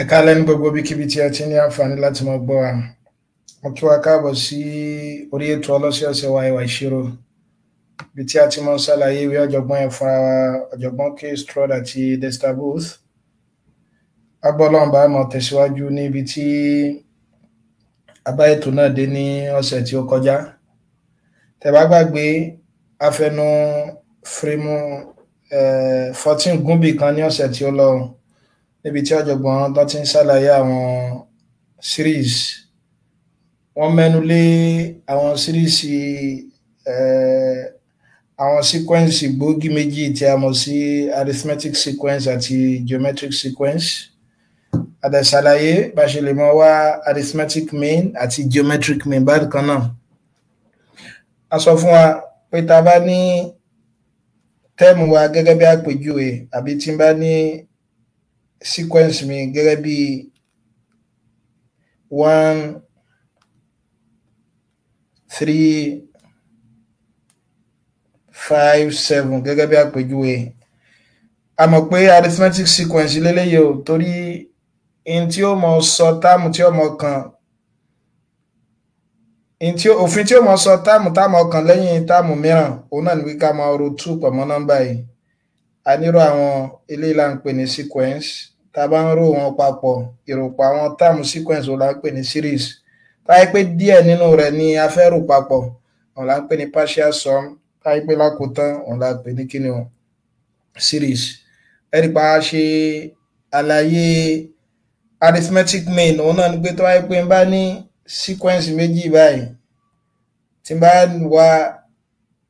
Ẹ káalẹ́ ní gbogbo ibikíbi tí ẹ ti ní àǹfààní láti máa gbọ́ wa. Mo kí wa káàbọ̀ sí orí ètò ọlọ́sẹ̀ọ̀sẹ̀ wa ìwà ìṣirò, ibi tí a ti máa ń ṣàlàyé ìwé ọ̀jọ̀gbọ́n yẹn fúnra wa, ọ̀jọ̀gbọ́n K. Stroud àti Dexter Booth. Agbọ́lọ́mbà máa tẹ̀síwájú ní ibi tí a bá ètò náà dé ní ọ̀sẹ̀ tí ó kọjá. Tẹ́ bá gbàgbé, a fẹnu fírímù 14 gúnbì kan ní ọ̀sẹ̀ tí ó lọ, níbi tí ọ̀jọ̀gbọ́n tó ti ń ṣàlàyé àwọn series. Wọ́n mẹ́nu lé àwọn series àwọn sequence gbòógì méjì tí a mọ̀ sí arithmetic sequence àti geometric sequence. A dẹ̀ ṣàlàyé bá ṣe lè máa wá arithmetic mean àti geometric mean bákan náà. A sọ fún wa pé tá a bá ní tẹ́ẹ̀mù wa gẹ́gẹ́ bí àpèjúwe, àbí tí n bá ní sequence mi gẹ́gẹ́ bí 1 3 5 7 gẹ́gẹ́ bí àpèjúwe. A mọ̀ pé arithmetic sequence lélẹ́yìí o, torí in tí ó mọ̀ sọ táàmù tí ó mọ̀ kan, òfin tí ó mọ̀ sọ táàmù kan lẹ́yìn táàmù mìíràn, òun náà ní wí ká máa ro 2 pọ̀ mọ́ nọ́mbà yìí. A nírò àwọn eléyìí là ń pè ní sequence. Tá bá ń rò wọn papọ̀, ìròpọ̀ àwọn táàmù sequence òun là ń pè ní series. Táyé pé díẹ̀ nínú rẹ̀ ni a fẹ́ rò papọ̀, òun là ń pè ní partial sum. Táyé pé lákòótán, òun là ń pè ní kíni o, series. Ẹ̀rí pa ṣe àlàyé arithmetic mean, òun náà ní pé tó wáyé pé ń bá ní sequence méjì báyìí, tí ń bá wá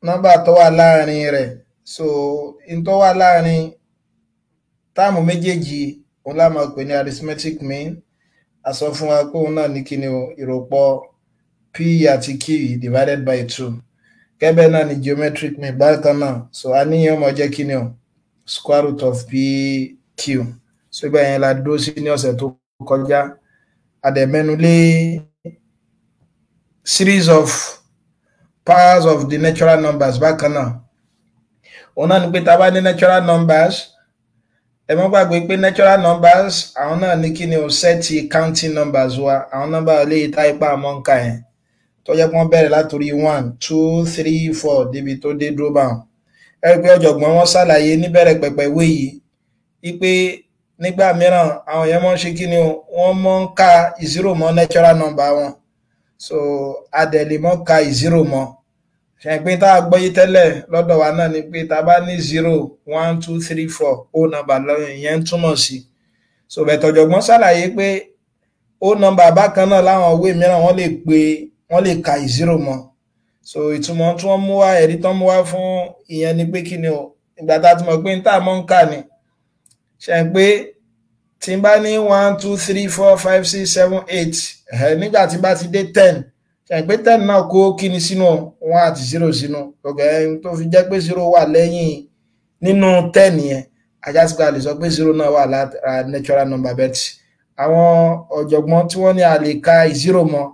nọ́mbà tó wà láàrin rẹ̀, so in tó wà láàrin táàmù méjèèjì òun la máa pè ní arithmetic mean. A sọ fún wa pé òun náà ní kíni o, ìròpọ̀ p àti q divided by 2. Gẹ́gẹ́ náà ni geometric mean bákan náà. So a níyàn mọ̀ jẹ́ kíni o, square root of pq. So ibẹ̀ yẹn la dúró sí ní ọ̀sẹ̀ tó kọjá. A dẹ̀ mẹ́nu lé series of powers of the natural numbers bákan náà. Òun náà ní pé tá bá ní natural numbers, ẹ má gbàgbé pé natural numbers àwọn náà ní kíni o, sẹ́ẹ̀tì counting numbers wa, àwọn nọ́mbà lè ta ipa àmọ́ nǹka yẹn tó jẹ́ pé wọ́n bẹ̀rẹ̀ látòrí 1 2 3 4 débi tó dé dúró bá wọn. Ẹ rí pé ọ̀jọ̀gbọ́n wọn ṣàlàyé níbẹ̀rẹ̀ pẹ̀pẹ̀ ìwé yìí wípé nígbà mìíràn àwọn èèyàn máa ń ṣe kíni o, wọ́n máa ń ka ìzírò mọ́ natural number wọn. So a dẹ̀ lè mọ́ ka ìzírò mọ́. Ṣẹ̀pín tá a gbọ́ yí tẹ́lẹ̀ lọ́dọ̀ wa náà ni pé tá bá ní 0 1 2 3 4 ó nọ́mbà lọ́yìn ìyẹn túmọ̀ sí. So bẹ̀tẹ̀ ọ̀jọ̀gbọ́n ṣàlàyé pé ó nọ́mbà bákan náà láwọn ìwé mìíràn wọ́n lè ka ìzírò mọ́. So ìtumọ̀ tí wọ́n mú wá, ẹ̀rí tán mú wá fún ìyẹn ni pé kíni o, ìgbà tá a ti mọ̀ pé ń tà mọ́ ń kà ni. Ṣẹ̀pé tí n bá ní 1 2 3 4 5 6 7 8, nígbà tí bá ti dé 10, ṣẹ̀pé 10 náà kó kíni sínú 1 àti 0 sínú. Ọ̀gẹ́ tó fi jẹ́ pé 0 wà lẹ́yìn nínú 10 yẹn, ajásígbà lè sọ pé 0 náà wà lára natural number bet. Àwọn ọ̀jọ̀gbọ́n tí wọ́n ní a lè ka ìzírò mọ́,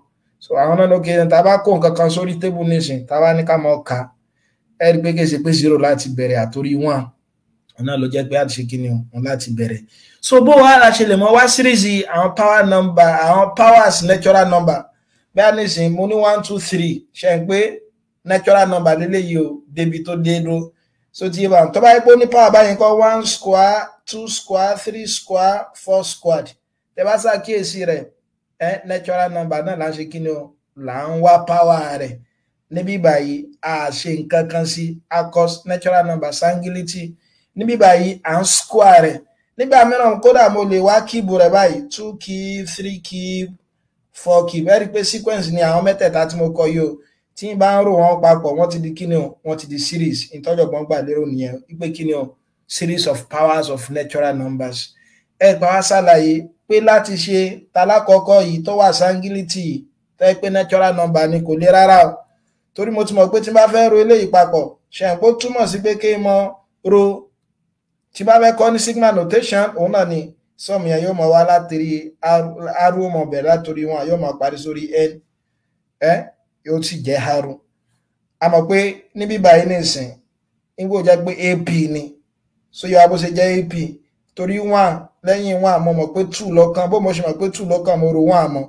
so àwọn náà lókè tá bá kó nǹkan kan sórí tébù nísìn, tá bá ní ká mọ́ ka, ẹ rí pé kì í ṣe pé 0 láti bẹ̀rẹ̀ àtórí 1. Òun náà ló jẹ́ pé àti ṣe kíni o, láti bẹ̀rẹ̀. So bó wá la ṣe lè mọ̀ wá series àwọn power number, àwọn powers natural number. Bí a nísìn mo ní 1 2 3, ṣe ń pé natural number lélẹ́yìí o, débi tó dé dúró. So tí yé bá tó bá yẹ pé ó ní power báyìí kọ́ 1 square 2 square 3 square 4 squared. Tẹ́ bá ṣàkíyèsí rẹ̀, natural number náà là ń ṣe kíni o, là ń wá power rẹ̀. Níbí báyìí a ṣe nǹkan kan sí, a kọ natural number singility. Níbí báyìí à ń square rẹ̀. Nígbà mìíràn kódà mo lè wá cube rẹ̀ báyìí, 2 cube 3 cube 4 cube. Ẹ rí pé sequence ni àwọn mẹ́tẹ̀ẹ̀ta tí mo kọ yìí o. Tí n bá ń rò wọn papọ̀, wọ́n ti di kíni o, wọ́n ti di series. Ìtọ́jọ̀gbọ́n gbà lérò nìyẹn wípé kíni o, series of powers of natural numbers. Ẹ gbà wá ṣàlàyé pé láti ṣe talákọ̀ọ́kọ́ yìí tó wà singility yìí, tó yẹ pé natural number ni, kò lè rárá o. Torí mo ti mọ̀ pé tí n bá fẹ́ ro eléyìí papọ̀, ṣe ń pé ó túmọ̀ sí pé kí n mọ ro, tí bá fẹ́ kọ́ ní sigma notation, òun náà ni sum yẹn yóò mọ̀ wá látòrí r ó mọ̀ bẹ̀rẹ̀ látòrí 1 yóò mọ̀ parí sórí n, yóò sì jẹ́ r. A mọ̀ pé níbí báyìí nísìn, nígbò jẹ́ pé ap ni, so yóò wá bó ṣe jẹ́ ap, torí 1 lẹ́yìn 1 mo mọ̀ pé 2 lọ́kàn bó mo ṣe mọ̀ pé 2 lọ́kàn mo ro 1 mọ́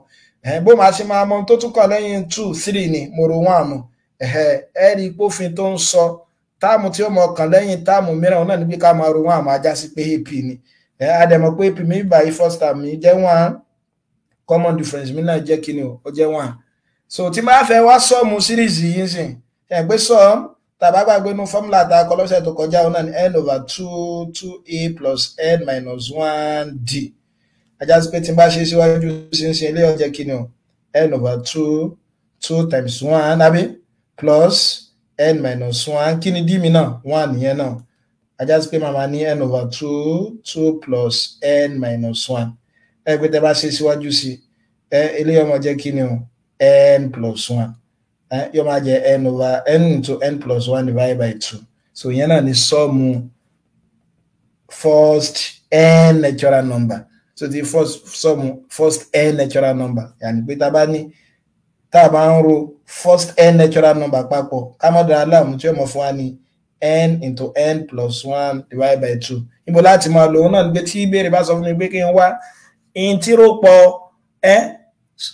bó máa ṣe máa mọ̀ tó tún kàn lẹ́yìn 2 3 ni mo ro 1 mọ́ ẹ rí pófin tó ń sọ táàmù tí ó mọ̀ kàn lẹ́yìn táàmù mìíràn náà ní pé ká máa ro 1 mọ́ ajá sí pé AP ni adẹ̀mọ̀ pé AP mi báyìí first term mi jẹ́ 1 common difference mi náà jẹ́ kíni ó jẹ́ 1 so tí máa fẹ́ wá sọ́ọ̀mù series yìí sìn pé sọ́ọ̀mù tàbá gbàgbé nínú fọ́múlà tá a kọ lọ́sẹ̀ tó kọjá ọ̀nà ní n over 2a plus n minus 1d ajá sí pé tí n bá ṣe síwájú sínsìn ilé ọjọ́ kíni o n over 2 times 1 àbí plus n minus 1 kíni d mi náà 1 nìyẹn náà ajá sí pé màmá ní n over 2 plus n minus 1 pé tẹ́ bá ṣe síwájú sí ilé ọmọ jẹ́ kíni o n plus 1 yóò máa jẹ n over n into n plus 1 divided by 2 so yẹn náà ni sọ́ọ̀mù first n natural number so the sọ́ọ̀mù first n natural number yàní pé tá a bá ń ro first n natural number papọ̀ kámọ́dà aláàmú tí ó mọ̀ fún wa ní n into n plus 1 divided by 2 níbo láti máa lò ó náà ní pé tí ìbéèrè bá sọ fún mi pé kí n wá ìntìrọ̀pọ̀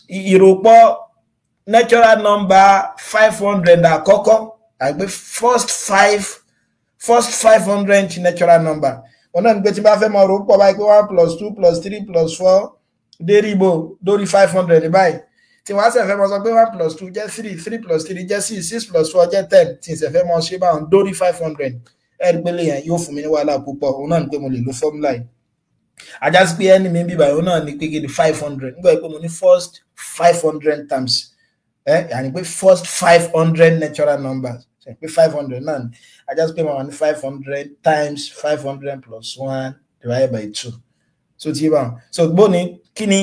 ìrọ̀pọ̀ natural number 500 àkọ́kọ́ àgbé first 500 natural number ọ̀nà ní pé tí bá fẹ́ mọ̀ rò pọ̀ báyìí pé 1 plus 2 plus 3 plus 4 déribo dórí 500 ní báyìí tí wọ́n á sì fẹ́ mọ̀ sọ pé 1 plus 2 jẹ́ 3 3 plus 3 jẹ́ 6 6 plus 4 jẹ́ 10 tí ìṣẹ̀ fẹ́ mọ̀ ṣe báwọn dórí 500 ẹ̀rí pé lèyàn yóò fún mi ní wàhálà púpọ̀ òun náà ní pé mo lè lo fọ́múlà yìí ajá sí pé ẹni mi bíbá òun náà ní pé kí ni 500 nígbà pé mo ní first 500 times yàní pé first 500 natural numbers pé 500 náà ni ajá sí pé màá ní 500 times 500 plus 1 divided by 2 so tí bá so gbó ni kí ni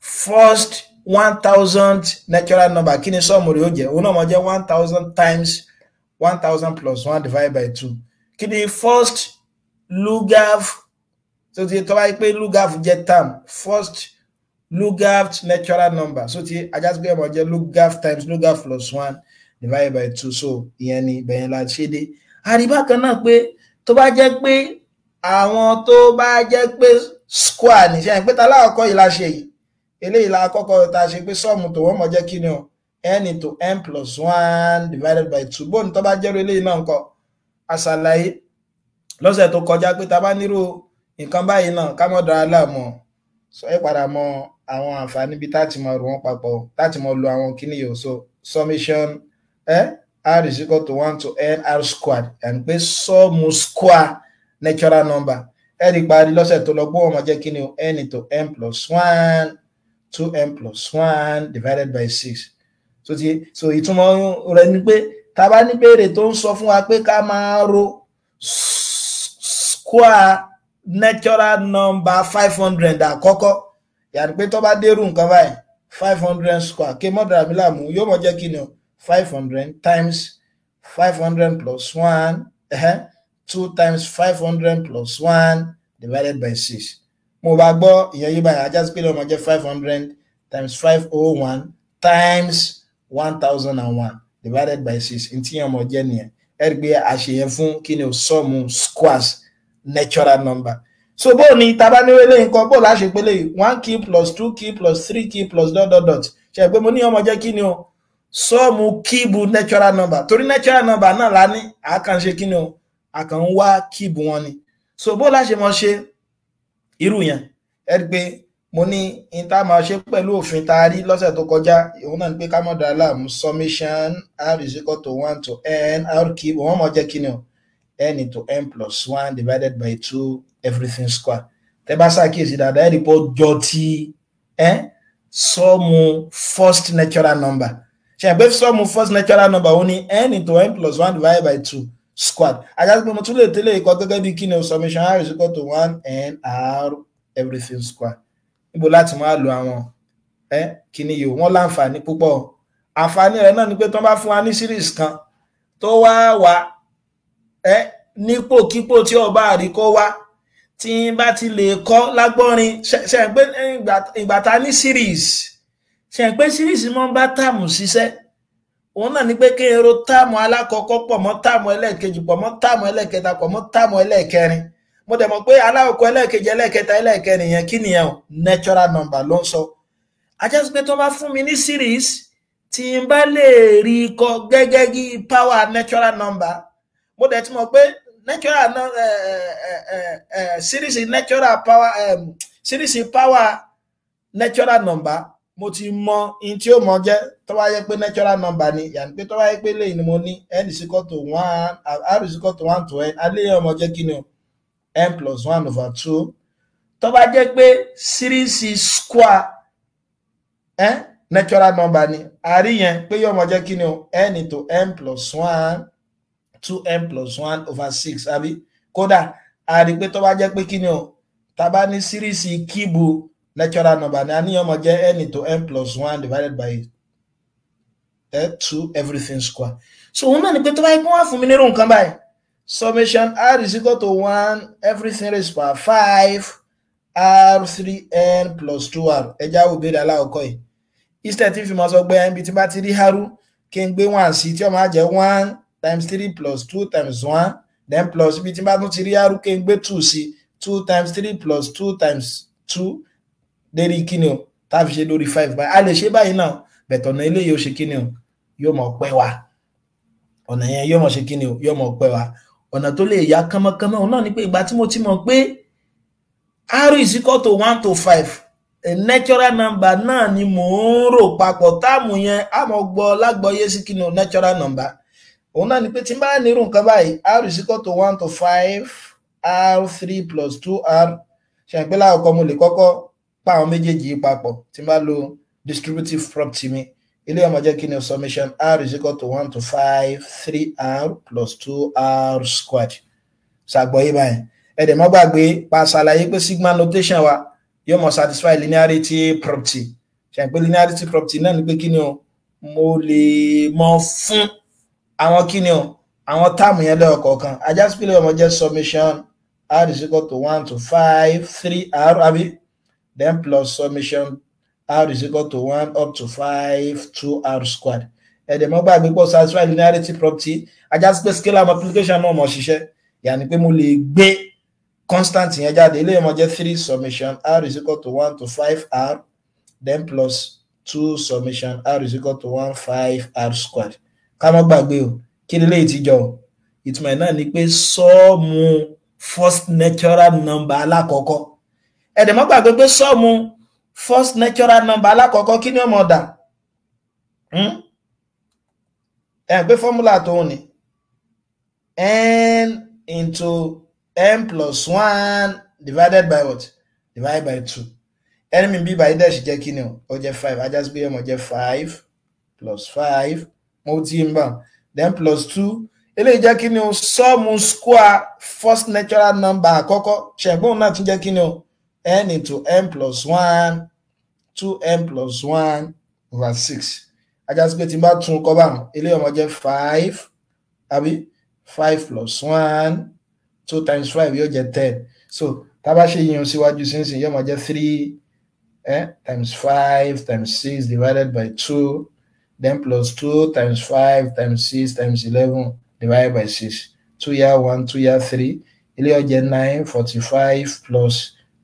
first 1000 natural number kí ni sọ́ọ̀mù rẹ̀ ó jẹ́ òun náà mọ̀ jẹ́ 1000 times 1000 plus 1 divided by 2 kí ni first lugaf so tí tó bá yí pé lugaf jẹ́ term first lugaf natural number so tí ajá sí pé mọ̀ jẹ́ lugaf times lugaf plus 1 divided by 2 so ìyẹn ni bẹ̀yẹn la ṣe dé àríbá kan náà pé tó bá jẹ́ pé àwọn tó bá jẹ́ pé square ní ṣe pé talákọ̀ọ́kọ́ yìí la ṣe yìí eléyìí la kọ́kọ́ ta ṣe pé sọ́ọ̀mù tó wọ́n mọ̀ jẹ́ kí ni o n into n plus 1 divided by 2 bóun tó bá jẹ́rú eléyìí náà nǹkan àṣàlàyé lọ́sẹ̀ tó kọjá pé ta bá nírò nǹkan báyìí náà ká mọ̀ dára láàmú sọ ẹ padà mọ àwọn àǹfààní bíi táti mọ̀ rò wọ́n papọ̀ táti mọ̀ lo àwọn kíní yìí so summation r is equal to 1 to n r squared and pé sọ́ọ̀mù square natural number ẹ̀rí parí lọ́sẹ̀ tó lọ gbọ́ wọn mọ̀ jẹ́ kí ni o n into n plus 1 2n plus 1 divided by 6 so ìtumọ̀ rẹ̀ ni pé tá bá ní béèrè tó ń sọ fún wa pé ká máa ro square natural number 500 àkọ́kọ́ yàní pé tó bá dérú nǹkan báyìí 500 square kí mọ́dàrà mi láàmú yóò mọ̀ jẹ́ kí ni o 500 times 500 plus 1 2 times 500 plus 1 divided by 6 mo bá gbọ́ ìyẹn yìí báyìí ajá sí pé lọ́mọ jẹ́ 500 times 501 times 1001 divided by 6 ntí yẹn mọ̀ jẹ́ nìyẹn ẹ̀rí pé àṣeyẹn fún kí ni o sọ́ọ̀mù squares natural number so bó ni tá bá ní wẹ́lẹ́ nǹkan bó láṣẹ pé lè 1 key plus 2 key plus 3 key plus ... ṣe pé mo ní ọmọ jẹ́ kí ni o sọ́ọ̀mù kíìbù natural number torí natural number náà la ní àkànṣe kí ni o àkàn ń wá kíìbù wọn ni so bó láṣẹ mọ̀ ṣe irú yẹn ẹ̀rí pé mo ní ìta máa ṣe pẹ̀lú òfin tá a rí lọ́sẹ̀ tó kọjá òun náà ní pé ká mọ̀ dára láàmú summation r is equal to 1 to n r cube wọ́n mọ̀ jẹ́ kí ni o n into n plus 1 divided by 2 everything square tẹ́ bá ṣàkíyèsí dáadáa ẹ̀rí pé ó jọ ti sọ́ọ̀mù first natural number ṣe àgbẹ̀ sọ́ọ̀mù first natural number ó ní n into n plus 1 divided by 2 squared ajá pé mo tún lè tẹ́lẹ̀ ìkọ́ gẹ́gẹ́ bí kí ni o summation r is equal to 1 n r everything square níbo láti máa lo àwọn kíní yìí wọ́n láǹfààní púpọ̀ àǹfààní rẹ̀ náà ni pé tó bá fún wa ní series kan tó wá nípòkípò tí ọba àríkọ́ wá tí bá ti lè kọ́ lágbọ́nrin ṣe ń pé ìgbà tá ní series ṣe ń pé series mọ́ bá táàmù ṣiṣẹ́ òun náà ni pé kí n ro táàmù alákọ̀ọ́kọ́ pọ̀ mọ́ táàmù ẹlẹ́ẹ̀kejì pọ̀ mọ́ táàmù ẹlẹ́ẹ̀kẹta pọ̀ mọ́ táàmù ẹlẹ́ẹ̀kẹrin mo dẹ̀ mọ̀ pé aláwọ̀kọ́ ẹlẹ́ẹ̀kejì ẹlẹ́ẹ̀kẹta ẹlẹ́ẹ̀kẹrin yẹn kí nìyẹn o natural number ló ń sọ ajá sí pé tó bá fún mi ní series tí n bá lè rí kọ gẹ́gẹ́ bí power natural number mo dẹ̀ ti mọ̀ pé natural series natural power series power natural number mo ti mọ in tí ó mọ jẹ́ tó bá yẹ pé natural number ni yàní pé tó bá yẹ pé lẹ́yìn ni mo ní n is equal to 1 r is equal to 1 to n alẹ́ ọmọ jẹ́ kí ni o n plus 1 over 2 tó bá jẹ́ pé series square natural number ni àrí yẹn pé yóò mọ jẹ́ kí ni o n into n plus 1 2n plus 1 over 6 àbí kódà àrí pé tó bá jẹ́ pé kí ni o tá bá ní series kíìbù natural number ni àníyàn mọ jẹ́ n into n plus 1 divided by 2 everything square so òun náà ni pé tó bá yẹ kí wọ́n fún mi nírú nǹkan báyìí summation r is equal to 1 everything raised by 5 r 3n plus 2r ẹja wo béèrè aláwọ̀kọ́ yìí instead tí fi mọ́ sọ pé ẹnbi tí bá ti rí haru kí n gbé 1 sí tí ó máa jẹ́ 1 times 3 plus 2 times 1 then plus ibi tí bá tún ti rí haru kí n gbé 2 sí 2 times 3 plus 2 times 2 lérí kíni o tá fi ṣe lórí 5 báyìí a lè ṣe báyìí náà bẹ̀tọ̀ ọ̀nà ilé yóò ṣe kíni o yóò mọ̀ pẹ́ wa ọ̀nà yẹn yóò mọ̀ ṣe kíni o yóò mọ̀ pẹ́ wa ọ̀nà tó lè yá kánmọ́kánmọ́ òun náà ni pé ìgbà tí mo ti mọ̀ pé r is equal to 1 to 5 a natural number náà ni mò ń rò papọ̀ táàmù yẹn a mọ̀ gbọ́ lágbọ́yé sí kíni o natural number òun náà ni pé tí n bá nírú nǹkan báyìí r is equal to 1 to 5 r 3 plus 2r ṣe àpé láàkọ́ mo lè kọ́kọ́ pa àwọn méjèèjì yìí papọ̀ tí n bá lo distributive property mi ilé ọmọ jẹ́ kí ni summation r is equal to 1 to 5 3r plus 2r squared ṣàgbọ́yé báyìí ẹ̀dẹ̀ má gbàgbé pa ṣàlàyé pé sigma notation wa yóò mọ̀ satisfy linearity property ṣe àpé linearity property náà ni pé kí ni o mo lè mọ fún àwọn kí ni o àwọn táàmù yẹn lẹ́ọ̀kọ̀ọ̀kan ajá sí pé ọmọ jẹ́ summation r is equal to 1 to 5 3r àbí then plus summation r is equal to 1 up to 5 2r squared ẹ̀dẹ̀ mọ́ gbàgbé pọ̀ satisfy linearity property ajá sí pé scalar multiplication náà mọ̀ ṣiṣẹ́ yàní pé mo lè gbé constant yẹn jáde ilé ọmọ jẹ́ 3 summation r is equal to 1 to 5r then plus 2 summation r is equal to 1 5r squared ká mọ́ gbàgbé o kí ni léyìí ti jọ ìtumọ̀ náà ni pé sọ́ọ̀mù first natural number alákọ̀ọ́kọ́ ẹ̀dẹ̀ mọ́ gbàgbé pé sọ́ọ̀mù first natural number alákọ̀ọ́kọ́ kí ni ó mọ̀ dà pé formula tó ní n into n plus 1 divided by what divided by 2 n mi bí by dash jẹ́ kí ni ó jẹ́ 5 ajá sí pé ọmọ jẹ́ 5 plus 5 mo ti ń bá then plus 2 eléyìí jẹ́ kí ni o sọ́ọ̀mù square first natural number àkọ́kọ́ ṣẹ̀gbọ́n náà tún jẹ́ kí ni o n into n plus 1 2n plus 1 over 6 ajá sí pé tí n bá tún kọ́ bá eléyìí ọmọ jẹ́ 5 àbí 5 plus 1 2 times 5 yóò jẹ́ 10 so tá bá ṣe yíyan síwájú sínsìn yóò máa jẹ́ 3 times 5 times 6 divided by 2 then plus 2 times 5 times 6 times 11 divided by 6 2 year 1 2 year 3 ilé ó jẹ́ 9 45 plus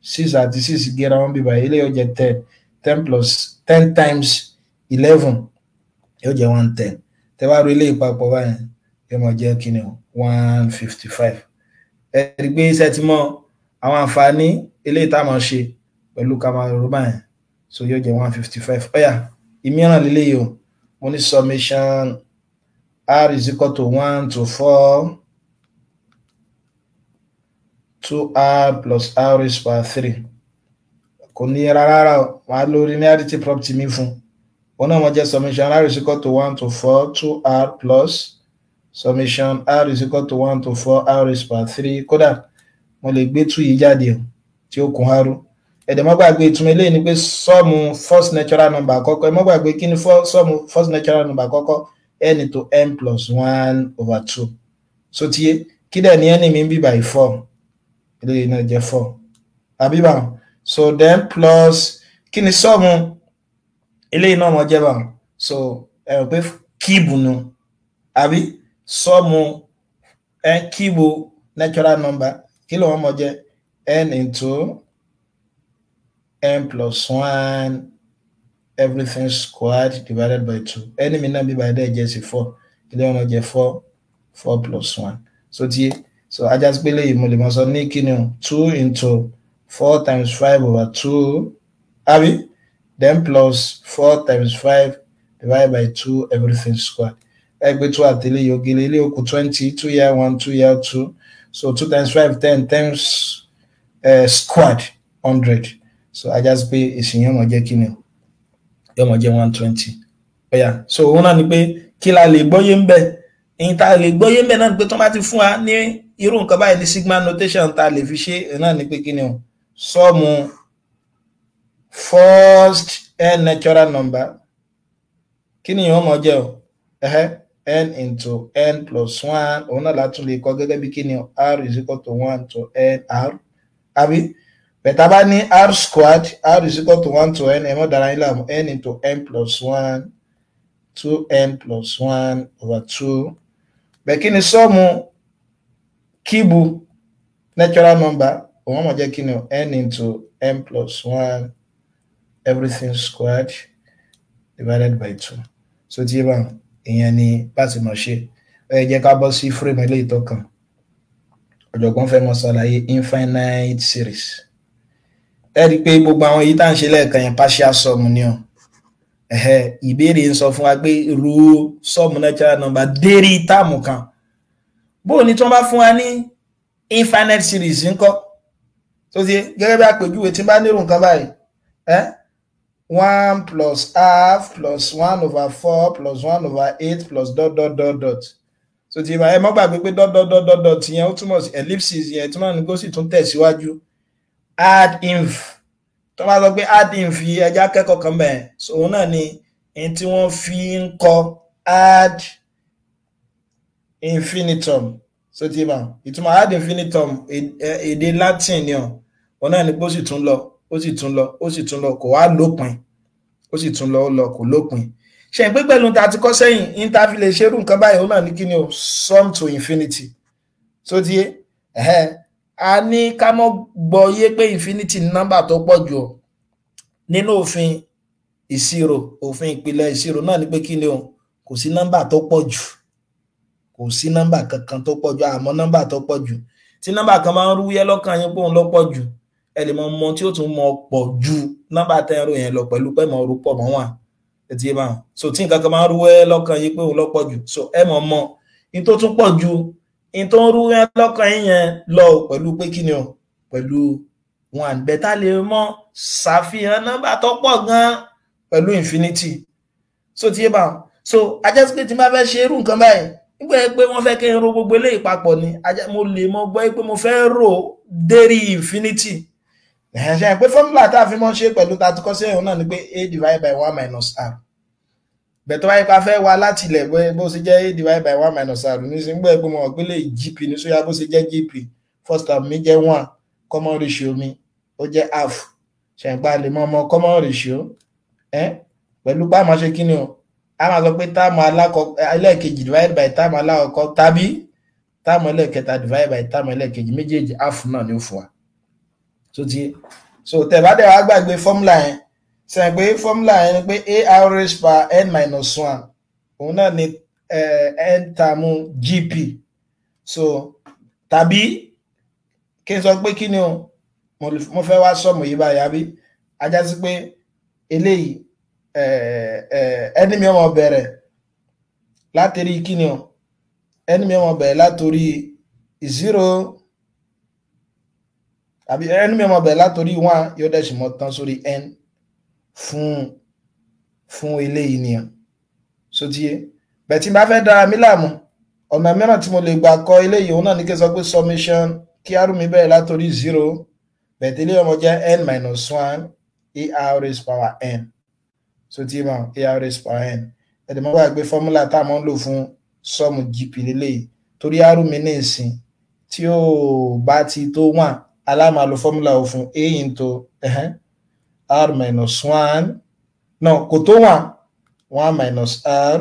6 àti 6 gẹ́ra wọn bí báyìí ilé ó jẹ́ 10 10 plus 10 times 11 yóò jẹ́ 110 tẹ́wàá rí ilé ìpapọ̀ báyìí yóò máa jẹ́ kíni 155 ẹ̀rí pé iṣẹ́ ti mọ́ àwọn àǹfààní ilé ìtàmọ̀ ṣe pẹ̀lú kamaru báyìí so yóò jẹ́ 155 ọ̀yà ìmíràn lílé yìí mo ní summation r is equal to 1 to 4 2r plus r raised by 3 kò ní rárá wà lórí linearity property mi fún wọn náà wọ́n jẹ́ summation r is equal to 1 to 4 2r plus summation r is equal to 1 to 4 r raised by 3 kódà mo lè gbé 2 yìí jáde tí ó kún haru ẹ̀dẹ̀ má gbàgbé ìtumọ̀ eléyìí ni pé sọ́ọ̀mù first natural number àkọ́kọ́ ẹ má gbàgbé kí ni sọ́ọ̀mù first natural number àkọ́kọ́ n into n plus 1 over 2 so tiye kí dẹ̀ ní n mi bí by 4 eléyìí náà jẹ́ 4 àbí bá so then plus kí ni sọ́ọ̀mù eléyìí náà mọ̀ jẹ́ bá so ẹ̀rọ pé kíìbù nu àbí sọ́ọ̀mù kíìbù natural number kí ló wọ́n mọ̀ jẹ́ n into n plus 1 everything squared divided by 2. N mi náà bí by there jẹ́ sí 4. Kí ló wọ́n jẹ́ 4 plus 1. So ajá sí pé lèyí mo lè mọ̀ sọ ní kí ni o 2 into 4 times 5 over 2 àbí then plus 4 times 5 divided by 2 everything squared. Ẹgbẹ́ 2 àtẹlẹ́ yóò gẹ́lẹ́ ilé òkú 20 2 year 1 2 year 2 so 2 times 5 10 times squared 100. So ajá sí pé èsì yẹn mọ̀ jẹ́ kí ni o yóò mọ̀ jẹ́ 120. Ọ̀yà so òun náà ni pé kí la lè gbọ́yé ń bẹ̀ ìyìn tá lè gbọ́yé ń bẹ̀ náà ni pé tó bá ti fún wa ní irú nǹkan báyìí ní sigma notation tá lè fi ṣe náà ni pé kí ni o sọ́ọ̀mù first n natural number kí ni yóò mọ̀ jẹ́ o n into n plus 1 òun náà látún lè kọ gẹ́gẹ́ bí kí ni o r is equal to 1 to n r àbí bẹ̀tà bá ní r squared r is equal to 1 to n ẹ̀mọ́ dára yín láàmú n into n plus 1 2n plus 1 over 2 bẹ̀ kí ni sọ́ọ̀mù kíìbù natural number òun mọ̀ jẹ́ kí ni o n into n plus 1 everything squared divided by 2. So tí bá ìyẹn ni láti mọ̀ ṣe ẹ jẹ́ ká bọ́ sí frame ilé ìtọ́kàn ọ̀jọ̀gbọ́n fẹ́ mọ̀ ṣàlàyé infinite series ẹ rí i pé gbogbo àwọn èyí tá à ń ṣe lẹ́ẹ̀kan yẹn partial sum ni o ìbéèrè ń sọ fún wa pé ru sum natural number dérí táàmù kan bó ní tí wọ́n bá fún wa ní infinite series ńkọ́ tó ti gẹ́gẹ́ bí àpèjúwe tí n bá nírò nǹkan báyìí 1 plus half plus 1 over 4 plus 1 over 8 plus ... So tí ẹ mọ́ gbàgbé pé ... yẹn ó túmọ̀ sí ellipsis yẹn tí wọ́n ní kó sì tún tẹ̀síwájú add inf tó bá sọ pé add inf ẹja kẹ́kọ̀ọ́ kan bẹ́ẹ̀ so òun náà ni ẹni tí wọ́n fi ń kọ add infinitum so tí ìtumọ̀ add infinitum èdè Latin ni ọ̀ òun náà ni pé ó sì tún lọ kò wá lópin ó sì tún lọ kò lópin ṣe pé pẹ̀lú ta ti kọ́ sẹ́yìn interview lè ṣerú nǹkan báyìí òun náà ní kí ni o sum to infinity so tí a ní ká mọ́ gbọ́ yé pé infinity ní nọ́mbà tó pọ̀ jù nínú òfin ìṣirò òfin ìpìlẹ̀ ìṣirò náà ní pé kí ni o kò sí nọ́mbà tó pọ̀ jù kò sí nọ́mbà kankan tó pọ̀ jù àmọ́ nọ́mbà tó pọ̀ jù tí nọ́mbà kan máa ń rúyẹ́ lọ́kàn yín pé òun ló pọ̀ jù ẹ lè mọ tí ó tún mọ pọ̀ ju nọ́mbà tẹ́rù yẹn lọ pẹ̀lú pé mọ̀ orúpọ̀ mọ́ wọn ẹ̀tí ẹ̀ máa so tí nǹkan kan máa ń rúwẹ́ lọ́kàn yín pé òun ló pọ̀ jù so ẹ mọ̀ in tó tún pọ̀ ju in tó ń rúwẹ́ lọ́kàn yẹn lọ pẹ̀lú pé kí ni o pẹ̀lú wọn bẹ́tà lè mọ̀ ṣàfihàn nọ́mbà tó pọ̀ gan pẹ̀lú infinity so tí ẹ̀ máa so ajẹ́sí pé tí máa fẹ́ ṣe irú nǹkan báyìí nígbà pé wọ́n fẹ́ kí n ro gbogbo eléyìí papọ̀ ni mo lè mọ gbọ́ pé mo fẹ́ rò dérí infinity ẹ̀ṣẹ́ pé fọ́múlà tá a fi mọ́ ṣe pẹ̀lú tàti kọ́ sí ẹ̀hún náà ni pé a divided by 1 minus r bẹ̀tọ́ wáyé pa fẹ́ wá láti ilẹ̀ bó ṣe jẹ́ a divided by 1 minus r ní sí gbọ́ ẹgbẹ́ mọ̀ ọ̀gbẹ́lẹ̀ gp ní sóyá bó ṣe jẹ́ gp first term mi jẹ́ 1 common ratio mi ó jẹ́ half ṣẹ̀ǹpa lè mọ́ ọmọ common ratio pẹ̀lú bá máa ṣe kí ni o a máa sọ pé táàmù ẹlẹ́ẹ̀kejì divided by táàmù alákọ̀ọ́kọ́ tàbí táàmù ẹlẹ́ẹ̀kẹta divided by táàmù ẹlẹ́ẹ̀kejì méjèèjì half náà ni ó fún wa so tẹ̀bádẹ̀ wá gbàgbé fọ́múlà yẹn sẹ́yìn pé fọ́múlà yẹn ni pé ar raised by n minus 1 òun náà ni n tàmù gp so tàbí kí n sọ pé kí ni o mo fẹ́ wá sọ́mù yìí báyìí àbí ajá sí pé eléyìí ẹni mi ọmọ bẹ̀rẹ̀ látòrí kí ni o ẹni mi ọmọ bẹ̀rẹ̀ látòrí 0 àbí ẹni mi ọmọ bẹ̀rẹ̀ látòrí 1 yóò dẹ̀ sì mọ́ tán sórí n fún eléyìí nìyàn so tí yé bẹ̀ tí bá fẹ́ dára mi láàmú ọ̀nà mìíràn tí mo lè gbà kọ eléyìí òun náà ní kí n sọ pé summation kí arú mi bẹ̀rẹ̀ látòrí 0 bẹ̀ tí eléyìí ọmọ jẹ́ n minus 1 ar raised power n so tí ma ar raised power n ẹ̀dẹ̀ mọ́ gbàgbé fọ́múlà tá a máa ń lò fún sọ́ọ̀mù gp lélẹ́yìí torí arú mi ní ìsìn tí ó bá ti tó 1 aláma lo fọ́múlà ò fún a into r minus 1 no kò tó 1 minus r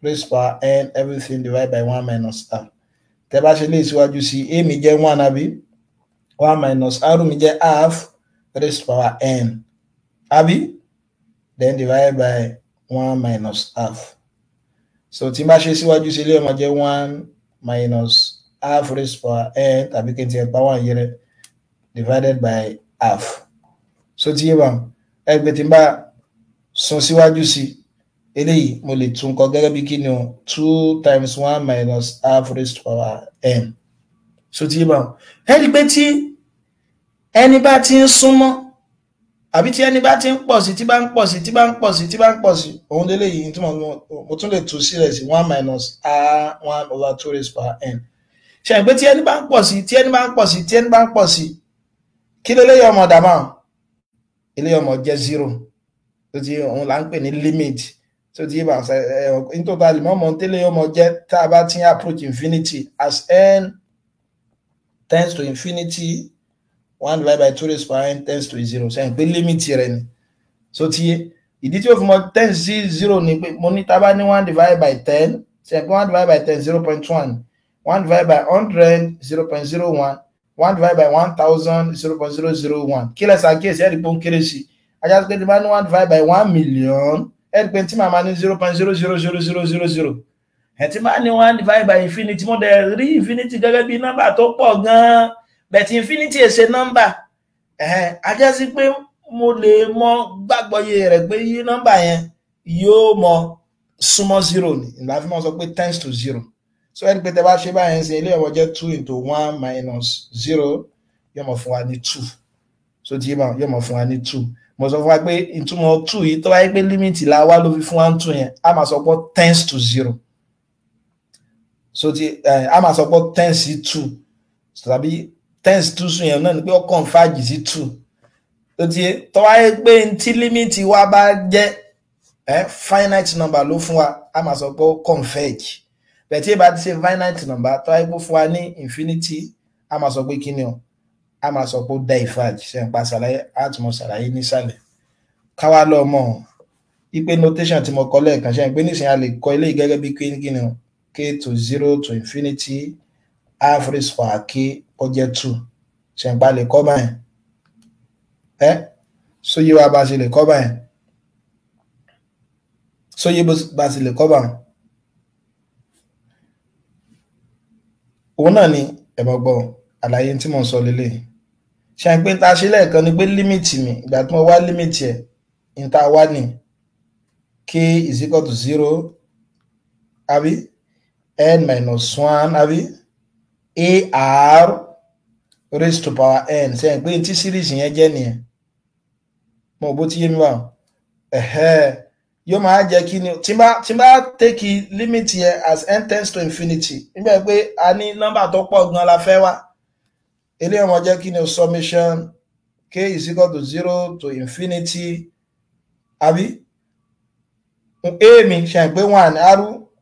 raised power n everything divided by 1 minus r tẹ́ bá ṣe lè síwájú sí a mi jẹ́ 1 àbí 1 minus r mi jẹ́ half raised to power n àbí then divided by 1 minus half. So tí n bá ṣe síwájú sí ilé ọmọ jẹ́ 1 minus half raised to power n tàbí kí n ti ẹ̀ pa 1 yẹrẹ divided by half. So tí yé bá ẹgbẹ́ tí n bá sún síwájú sí eléyìí mo lè tún kọ gẹ́gẹ́ bí kíni o 2 times 1 minus half raised to power n. So tí yé bá ẹ rí pé tí ẹni bá ti ń súnmọ́ àbí tí ẹni bá ti ń pọ̀ sí tí bá ń pọ̀ sí tí bá ń pọ̀ sí tí bá ń pọ̀ sí òun lélẹ́yìí tí mo tún lè tú sílẹ̀ sí 1 minus r1 over 2 raised to power n. ṣe é pé tí ẹni bá ń pọ̀ sí tí ẹni bá ń pọ̀ sí tí ẹni bá ń pọ̀ sí kí lélẹ́yìí ọmọ dàmà eléyìí ọmọ jẹ́ 0 tó ti òun là ń pè ní limit tó ti bá in total mọ́mọ́ tẹ́lẹ̀ ọmọ jẹ́ tá a bá ti ń approach infinity as n tends to infinity 1 divided by 2 raised to power n tends to 0 ṣe é pé limit rẹ̀ ni. So ti ìdí tí ó fi mọ tends sí 0 ni pé mo ní tá a bá ní 1 divided by 10 ṣe é pé 1 divided by 10 0.1 1 divided by 100 0.01 1 divided by 1000 0.001 kí lẹ ṣàkíyèsí ẹ̀rí pé ó ń kéré sí ajá pé tí bá ní 1 divided by 1 million ẹ̀rí pé tí màmá ní 0.00000 ẹ̀ tí bá ní 1 divided by infinity mo dẹ̀ rí infinity gẹ́gẹ́ bí nọ́mbà tó pọ̀ gan-an but infinity is a number ajá sí pé mo lè mọ gbàgbọ́yé rẹ̀ pé yí nọ́mbà yẹn yóò mọ súnmọ́ 0 ni ìlà fi mọ́ sọ pé tends to 0. So ẹni pé tẹ́ bá ṣe báyẹn sí ilé ọmọ jẹ́ 2 into 1 minus 0 yóò mọ̀ fún wa ní 2. So tí yóò mọ̀ fún wa ní 2. Mo sọ fún wa pé ìtumọ̀ 2 yìí tó wáyé pé límìtì la wá ló fi fún wa ní 2 yẹn a máa sọ pé tends to 0. So tí a máa sọ pé tends sí 2 tàbí tends to 2 yẹn náà ni pé ó converge sí 2. So tí tó wáyé pé tí límìtì wa bá jẹ́ finite number ló fún wa a máa sọ pé converge. But tí bá ti ṣe finite number tó wáyé pé fún wa ní infinity a máa sọ pé kí ni o a máa sọ pé diverge ṣe ń pa ṣàlàyé àtúmọ̀ ṣàlàyé nísàlẹ̀ káwá lọ mọ̀ ipe notation tí mo kọ lẹ́ẹ̀kan ṣe ń pé nísìnyí a lè kọ ilé gẹ́gẹ́ bí kí ni o k to 0 to infinity half raised to power k ó jẹ́ 2 ṣe ń pa lè kọ́ báyìí sóyè wa bá ṣe lè kọ́ báyìí sóyè bá ṣe lè kọ́ báyìí òun náà ni ẹ̀mọ̀gbọ́n àlàyé tí mo ń sọ lélẹ̀ ṣe ń pé ta ṣe lẹ́ẹ̀kan ni pé límìtì mi ìgbà tí mo wá límìtì ẹ̀ ní ta wá ní k is equal to 0 àbí n minus 1 àbí ar raised to power n ṣe ń pé tí series yẹn jẹ́ nìyẹn mo bó ti yé mi wá yóò máa jẹ́ kí ni tí bá take limit yẹn as n tends to infinity nígbà pé a ní nọ́mbà tó pọ̀ gan la fẹ́ wá eléyìí wọ́n jẹ́ kí ni summation k is equal to 0 to infinity àbí a mi ṣe pé 1 r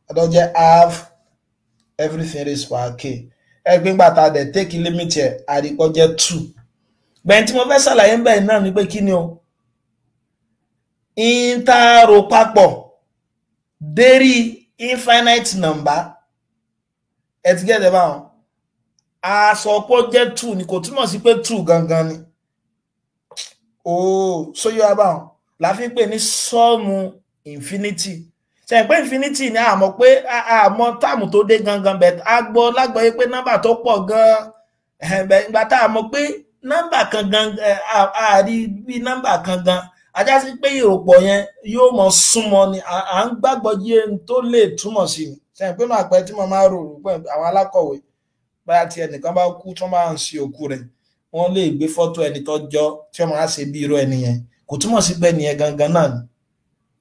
ọ̀dọ̀ jẹ́ half everything raised to power k ẹgbẹ́ gbà tá a dẹ̀ take limit yẹn àdìpọ̀ jẹ́ 2 gbẹ̀yìn tí mo fẹ́ ṣàlàyé ń bẹ̀rẹ̀ náà ni pé kí ni o ìntàrò papọ̀ dérí infinite number ẹ̀tìgẹ́dẹ̀ báwọn àsọpọ̀ jẹ́ 2 ni kò túmọ̀ sí pé 2 gangan ni sóyọ́ abáwọn la fi ń pè ní sọ́ọ̀mù infinity ṣe pé infinity ni àmọ́ pé àmọ́ táàmù tó dé gangan bẹ̀ a gbọ́ lágbọ́yé pé nọ́mbà tó pọ̀ gan ìgbà tá a mọ̀ pé nọ́mbà kan gan àárí bí nọ́mbà kan gan ajá sí pé ìròpọ̀ yẹn yóò mọ̀ súnmọ́ ni à ń gbàgbọ́ yé tó lè túmọ̀ sí ni ṣe pé náà pẹ́ tí mo máa rò pé àwọn alákọ̀wé báyà tí ẹnìkan bá kú tí wọ́n máa ń ṣe òkú rẹ̀ wọ́n lè gbé fọ́tò ẹni tó jọ tí wọ́n máa ṣe bí irú ẹni yẹn kò túmọ̀ sí pé ẹnìyẹn gangan náà ni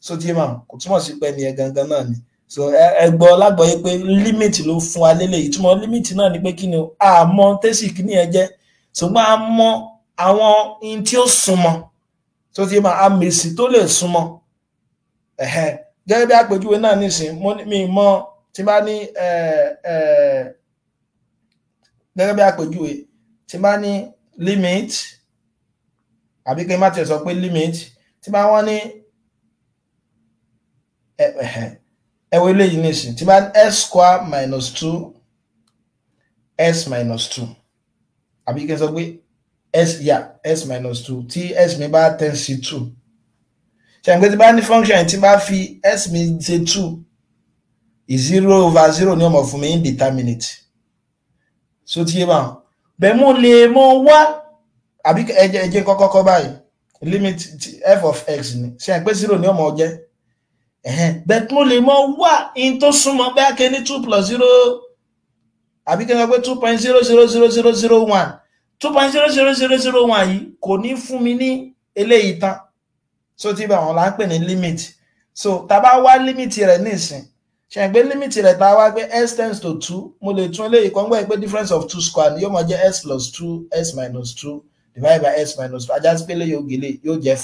so tí mà kò túmọ̀ sí pé ẹnìyẹn gangan náà ni so ẹgbọ́ lágbọ́yé pé límìtì ló fún wa lélẹ̀ ìtumọ̀ límìtì náà ni pé kí ni àmọ́ tẹ́sì kí ni ẹ jẹ́ ṣùgbọ́n a mọ àwọn in tí ó súnmọ́ tó ti máa àmèsì tó lè súnmọ́ gẹ́gẹ́ bí àpèjúwe náà nísìn mi mọ̀ tí bá ní gẹ́gẹ́ bí àpèjúwe tí bá ní limit àbí kí n má tẹ̀ sọ pé limit tí bá wọ́n ní ẹwọ eléyìí nísìn tí bá ní x square minus 2 s minus 2 àbí kí n sọ pé s s minus 2 tí s mi bá tend sí 2 ṣe pé tí bá ní function tí bá fi s mi ṣe 2 0/0 ni ó mọ̀ fún mi indeterminate so tí yé bá bẹ́ẹ̀ mo lè mọ wá àbí ẹjẹ́ kọ́kọ́ báyìí limit f of x ni ṣe pé 0 ni ó mọ̀ jẹ́ bẹ́ẹ̀ mo lè mọ wá in tó súnmọ́ bẹ́ẹ̀ kẹ́ ní 2 plus 0 àbí kẹ́ sọ pé 2.000001 2.00001 yìí kò ní fún mi ní eléyìí tán so tí bá wọn là ń pè ní limit so tá bá wá limit rẹ̀ nísìn ṣe pé limit rẹ̀ tá wá pé s tends to 2 mo lè tún eléyìí kan gbọ́ pé difference of 2 square ni yóò mọ jẹ́ s plus 2 s minus 2 divided by s minus 2 ajá sí pé lè yóò gèlè yóò jẹ́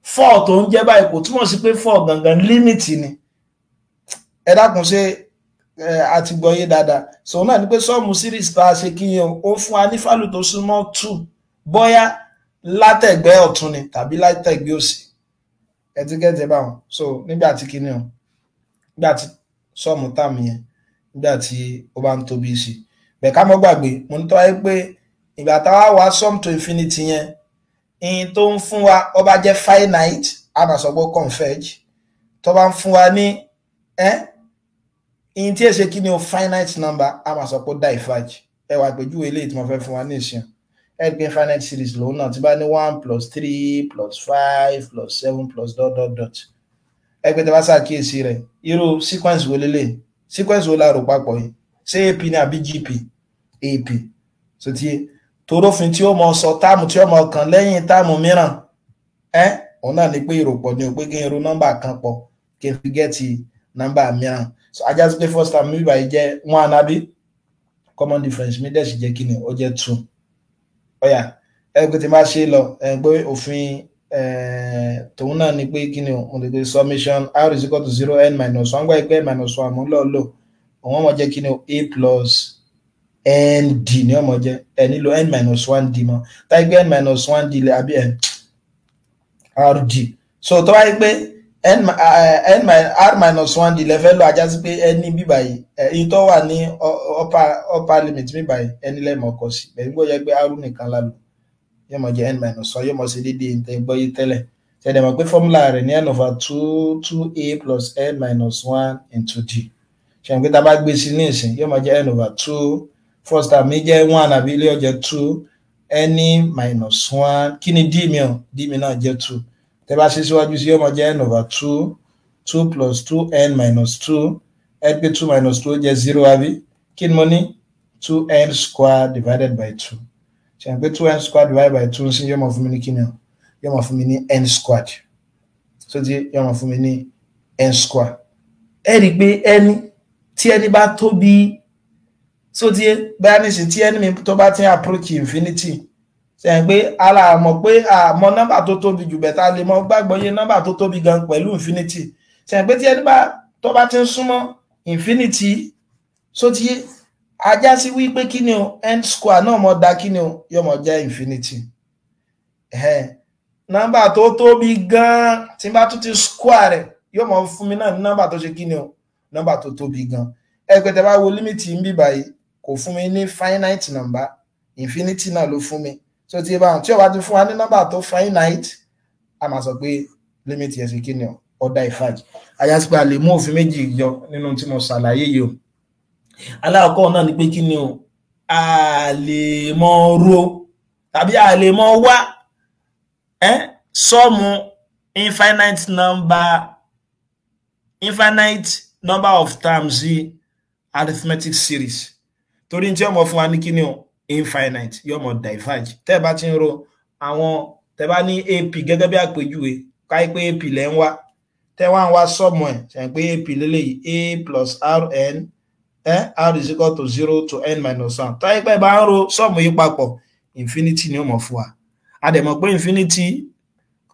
4 tó ń jẹ́ báyìí kò túmọ̀ sí pé 4 gangan limit ni ẹ dákun ṣe àti gbọ́yé dáadáa so náà ni pé sọ́ọ̀mù series tá a ṣe kí yẹn ó fún wa ní fálù tó súnmọ́ 2 bóyá látẹ̀gbẹ́ ọ̀tún ni tàbí látẹ̀gbẹ́ òsì ẹtíkẹ́tẹ̀ báwọn so nígbà tí kí ni o nígbà tí sọ́ọ̀mù tàmì yẹn nígbà tí ó bá ń tóbi sí bẹ̀ ká mọ́ gbàgbé mo ní tọ́ wáyé pé ìgbà táwa wá sum to infinity yẹn in tó ń fún wa ó bá jẹ́ finite a máa sọ pé converge tó bá ń fún wa ní in tí ẹ ṣe kí ni o finite number a máa sọ pé diverge ẹ wá àpèjúwe eléyìí tí mo fẹ́ fún wa ní ìsìn ẹgbẹ́ infinite series lòun náà tí bá ní 1 plus 3 plus 5 plus 7 plus ... ẹgbẹ́ tí a bá ṣàkíyèsí rẹ̀ irú sequence wo lélẹ̀ sequence wo la rò papọ̀ yìí ṣé ap ní àbí gp ap so tí torófin tí ó mọ sọ táàmù tí ó mọ kàn lẹ́yìn táàmù mìíràn òun náà ní pé ìròpọ̀ ni ò pé kí n ro nọ́mbà kan pọ̀ kí n fi gẹ́ẹ̀tì nọ́mbà mìíràn so ajá sí pé first term mi báyìí jẹ́ 1 àbí common difference mi dẹ̀ sì jẹ́ kí ni ó jẹ́ 2 ọ̀yà ẹgbẹ́ tí máa ṣe lọ ẹgbẹ́ òfin tòun náà ni pé kí ni mo lè gbé summation r is equal to 0 n minus 1 gbá ẹgbẹ́ minus 1 mú lọ́ọ̀lọ́ òun ọmọ jẹ́ kí ni a plus nd ní ọmọ jẹ́ ẹ nílò n minus 1d mọ́ táìgbé n minus 1d lè àbí rd so tó wáyé pé r minus 1d lè fẹ́ lọ ajá sí pé ẹni bíbà yìí èyí tó wà ní upper limit bíbà yìí ẹni lẹ́mọ̀ kọ sí bẹ̀rẹ̀ gbọ́ yẹ pé r nìkan lálù yóò mọ̀ jẹ́ n minus 1 yóò mọ̀ sí dédé ìtẹ́ gbọ́ yìí tẹ́lẹ̀ tẹ́lẹ̀ mọ̀ pé fọ́múlà rẹ̀ ní n over 2a plus n minus 1 into d ṣe pé tá bá gbé sí ní ìsìn yóò mọ̀ jẹ́ n over 2 first term mi jẹ́ 1 àbí ilé ọjọ́ 2 n minus 1 kí ni d mi náà jẹ́ 2 tẹ́ bá ṣe síwájú sí yóò mọ̀ jẹ́ n over 2 plus 2n minus 2 ẹ pé 2 minus 2 jẹ́ 0 àbí kí ni mo ní 2n square divided by 2 ṣe pé 2n square divided by 2 sí yóò mọ̀ fún mi ní kí ni yóò mọ̀ fún mi ní n squared so tí yóò mọ̀ fún mi ní n square ẹ rí pé ẹni tí ẹni bá tóbi so tí báyá ní sí tí ẹni mi tó bá ti ń approach infinity ṣe pé ara mọ̀ pé àmọ́ nọ́mbà tó tóbi jù bẹ̀ta lè mọ̀ gbàgbọ́ yé nọ́mbà tó tóbi gan pẹ̀lú infinity ṣe pé tí ẹni tó bá ti ń súnmọ́ infinity so tí ajá sí wípé kí ni o n square náà mọ̀ dá kí ni o yóò mọ̀ jẹ́ infinity nọ́mbà tó tóbi gan tí bá tún ti square rẹ̀ yóò mọ̀ fún mi náà ní nọ́mbà tó ṣe kí ni o nọ́mbà tó tóbi gan ẹgbẹ́ tẹ́ bá wo límìtì ń bí báyìí kò fún mi ní finite number infinity náà ló fún mi so tí bá tí ó bá ti fún wa ní nọ́mbà tó finite a máa sọ pé límìtì yẹn ṣe kí ni ó diverge àyà sí pé a lè mú òfin méjì yọ nínú tí mo ṣàlàyé yìí o alákọ̀ọ́ náà ni pé kí ni o a lè mọ ro tàbí a lè mọ wá sọ́ọ̀mù infinite number of terms arithmetic series torí tí ó mọ̀ fún wa ní kí ni o infinite yóò mọ̀ diverge tẹ́ bá ti ń ro àwọn tẹ́ bá ní ap gẹ́gẹ́ bí àpèjúwe káyí pé ap lẹ́ ń wá tẹ́ wá ń wá sọ́ọ̀mù ẹ̀ ṣe pé ap lélẹ́yìí a plus rn r is equal to 0 to n minus 1 táyí pé bá ń ro sọ́ọ̀mù yìí papọ̀ infinity ni ó mọ̀ fún wa a dẹ̀ mọ̀ pé infinity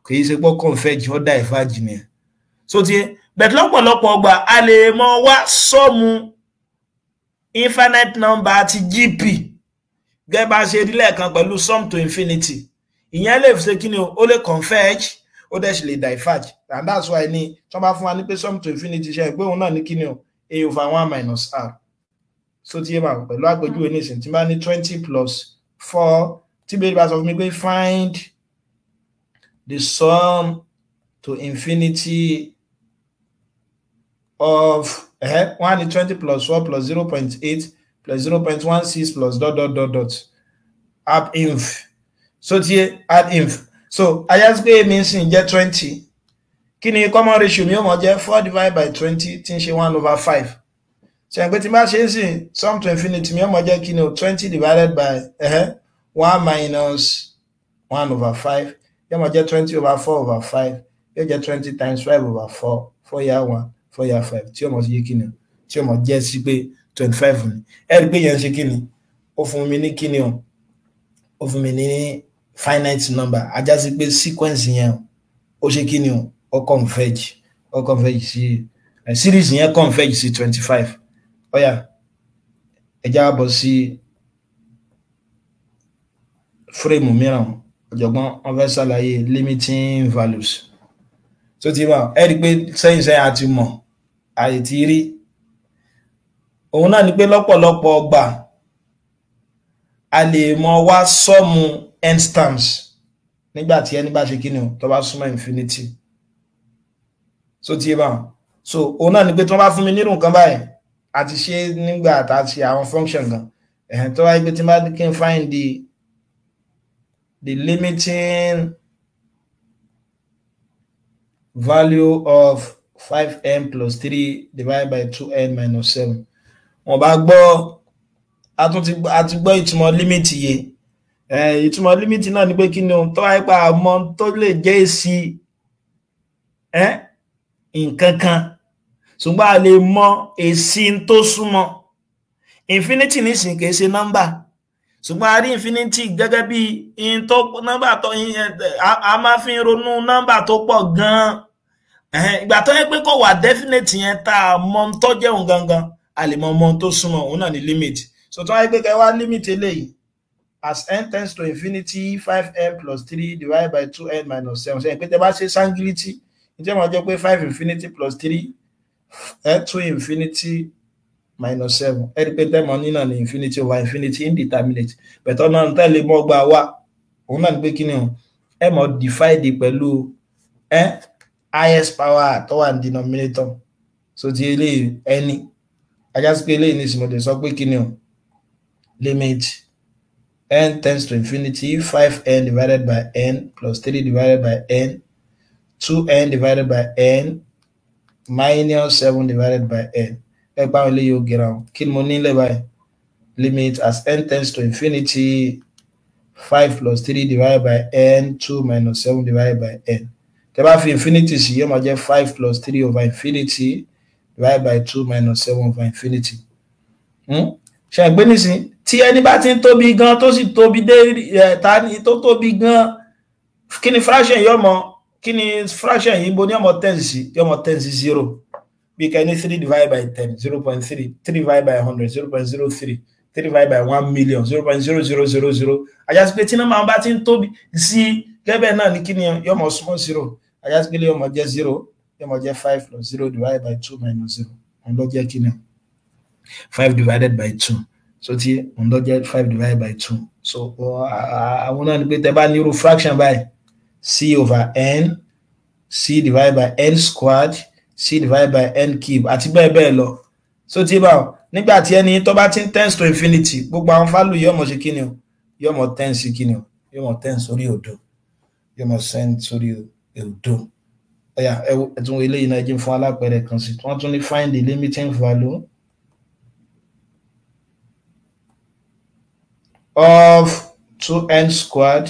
kì í ṣe pé converge ó diverge ni so tí bẹ̀t lọ́pọ̀lọpọ̀ ọgbà a lè mọ̀ wá sọ́ọ̀mù infinite number ti gp gẹ́gẹ́ bá ṣe rí lẹ́ẹ̀kan pẹ̀lú sum to infinity ìyẹn lè fi ṣe kí ni ó lè converge ó dẹ̀ sì lè diverge and that's why ní tí wọ́n bá fún wa ní pé sum to infinity ṣe pé òun náà ní kí ni a over 1 minus r so ti yé ma pẹ̀lú àpèjúwe nísìn tí bá ní 20 plus 4 tí bẹ́ẹ̀ bá sọ fún mi pé find the sum to infinity of 120 plus 4 plus 0.8 plus 0.16 plus ... add inf. So here add inf. So I just pay means in get 20. Kini common ratio mi o mo jẹ́ 4 divided by 20 tí ń ṣe 1/5. So en pé tí bá ṣe sin sum to infinity mi o mo jẹ́ kini 20 divided by 1 minus 1/5. Yo mo jẹ́ 20/4/5. Yo jẹ́ 20 times 5/4. 4 year 1, 4 year 5. Tí o mo ṣe kini tí o mo jẹ́ sí pé 25 ni. Ẹ rí pé yẹn ṣe kini ó fún mi ní kini o. Ó fún mi ní finite number. A já sí pé sequence yẹn ó ṣe kini o. Ó converge sí series yẹn converge sí 25. Ó yá ẹ já bọ́ sí frame mìíràn ọ̀jọ̀gbọ́n wọ́n fẹ́ ṣàlàyé limiting values. So ti bá ẹ rí pé sẹ́yìn àti mọ̀ àyè ti rí òun náà ni pé lọ́pọ̀lọpọ̀ ọgbà a lè mọ wá sọ́mù instance nígbà tí ẹni bá ṣe kíni o tó bá súnmọ́ infinity. So ti bá so òun náà ni pé tí wọ́n bá fún mi nírú nǹkan báyìí àti ṣe nígbà tá ṣe àwọn function gan tó wáyé pé tí bá kí n find the limiting value of 5n plus 3 divided by 2n minus 7. Wọ́n bá gbọ́ àti gbọ́ ìtumọ̀ limit yẹ. Ìtumọ̀ limit náà ni pé kí ni tó wáyé pa àmọ́ tó lè jẹ́ èsì nǹkan kan. Ṣùgbọ́n a lè mọ èsì tó súnmọ́. Infinity nísìn kìí ṣe number. Ṣùgbọ́n a rí infinity gẹ́gẹ́ bí number tó a máa fi ronú number tó pọ̀ gan. Ìgbà tó yẹ pé kò wà definite yẹn tá mọ̀ tó jẹ́ òun gangan a lè mọ̀ tó súnmọ́ òun náà ni limit. So tó yẹ pé kẹ́ wá limit eléyìí as n tends to infinity 5n plus 3 divided by 2n minus 7. So pé tẹ́ bá ṣe singularity ǹjẹ́ mo jẹ́ pé 5 infinity plus 3 2 infinity minus 7. Ẹ rí pé tẹ́mọ̀ ní náà ni infinity over infinity indeterminate. Bẹ̀tọ́ náà tẹ́lẹ̀ mọ́ gbà wá òun náà ni pé kí ni ẹ mọ̀ divide pẹ̀lú highest power tó wà ní denominator. So ti eléyìí ẹni ajá pé eléyìí ní ìsìnkú sọ pé kí ni limit n tends to infinity 5n divided by n plus 3 divided by n 2n divided by n minus 7 divided by n. Ẹ pa ilé yóò gẹ̀rà wọn kí ni mo ní lẹ́ báyìí limit as n tends to infinity 5 plus 3 divided by n 2 minus 7 divided by n. Tẹ́ bá fi infinity sí yóò máa jẹ́ 5 plus 3 over infinity divided by 2 minus 7 over infinity. Ṣé ẹgbẹ́ nísìn tí ẹni bá ti ń tóbi gan tó sì tóbi dé tani tó tóbi gan kí ni fraction yóò mọ̀ kí ni fraction yìí bo ní ọmọ 10 sí yóò mọ̀ 10 sí 0 bí kẹ́ ní 3 divided by 10 0.3 3 divided by 100 0.03 3 divided by 1 million 0.0000. Àjàsí pé tí nọ́mbà bá ti ń tóbi sí gẹ́gẹ́ náà ní kí ni yóò mọ̀ small 0. Àjàsí pé yóò mọ̀ jẹ́ 0 yóò mọ̀ jẹ́ 5 plus 0 divided by 2 minus 0. Òun ló jẹ́ kí ni 5 divided by 2. So tí òun ló jẹ́ 5 divided by 2. So àwọn náà ni pé tẹ́ bá ní irú fraction báyìí c over n c divided by n squared c divided by n cube àti bẹ́ẹ̀ bẹ́ẹ̀ lọ. So tí báwo nígbà tí ẹni tó bá ti ń tends to infinity gbogbo àwọn value yóò mọ̀ sí kí ni yóò mọ̀ 10 sí kí ni yóò mọ̀ 10 sórí òdo yóò mọ̀ send sórí òdo. Ọ̀yà ẹ̀tún eléyìí náà jẹ́ fún alápẹ̀rẹ̀ kan sí wọ́n tún ní find the limiting value of 2n squared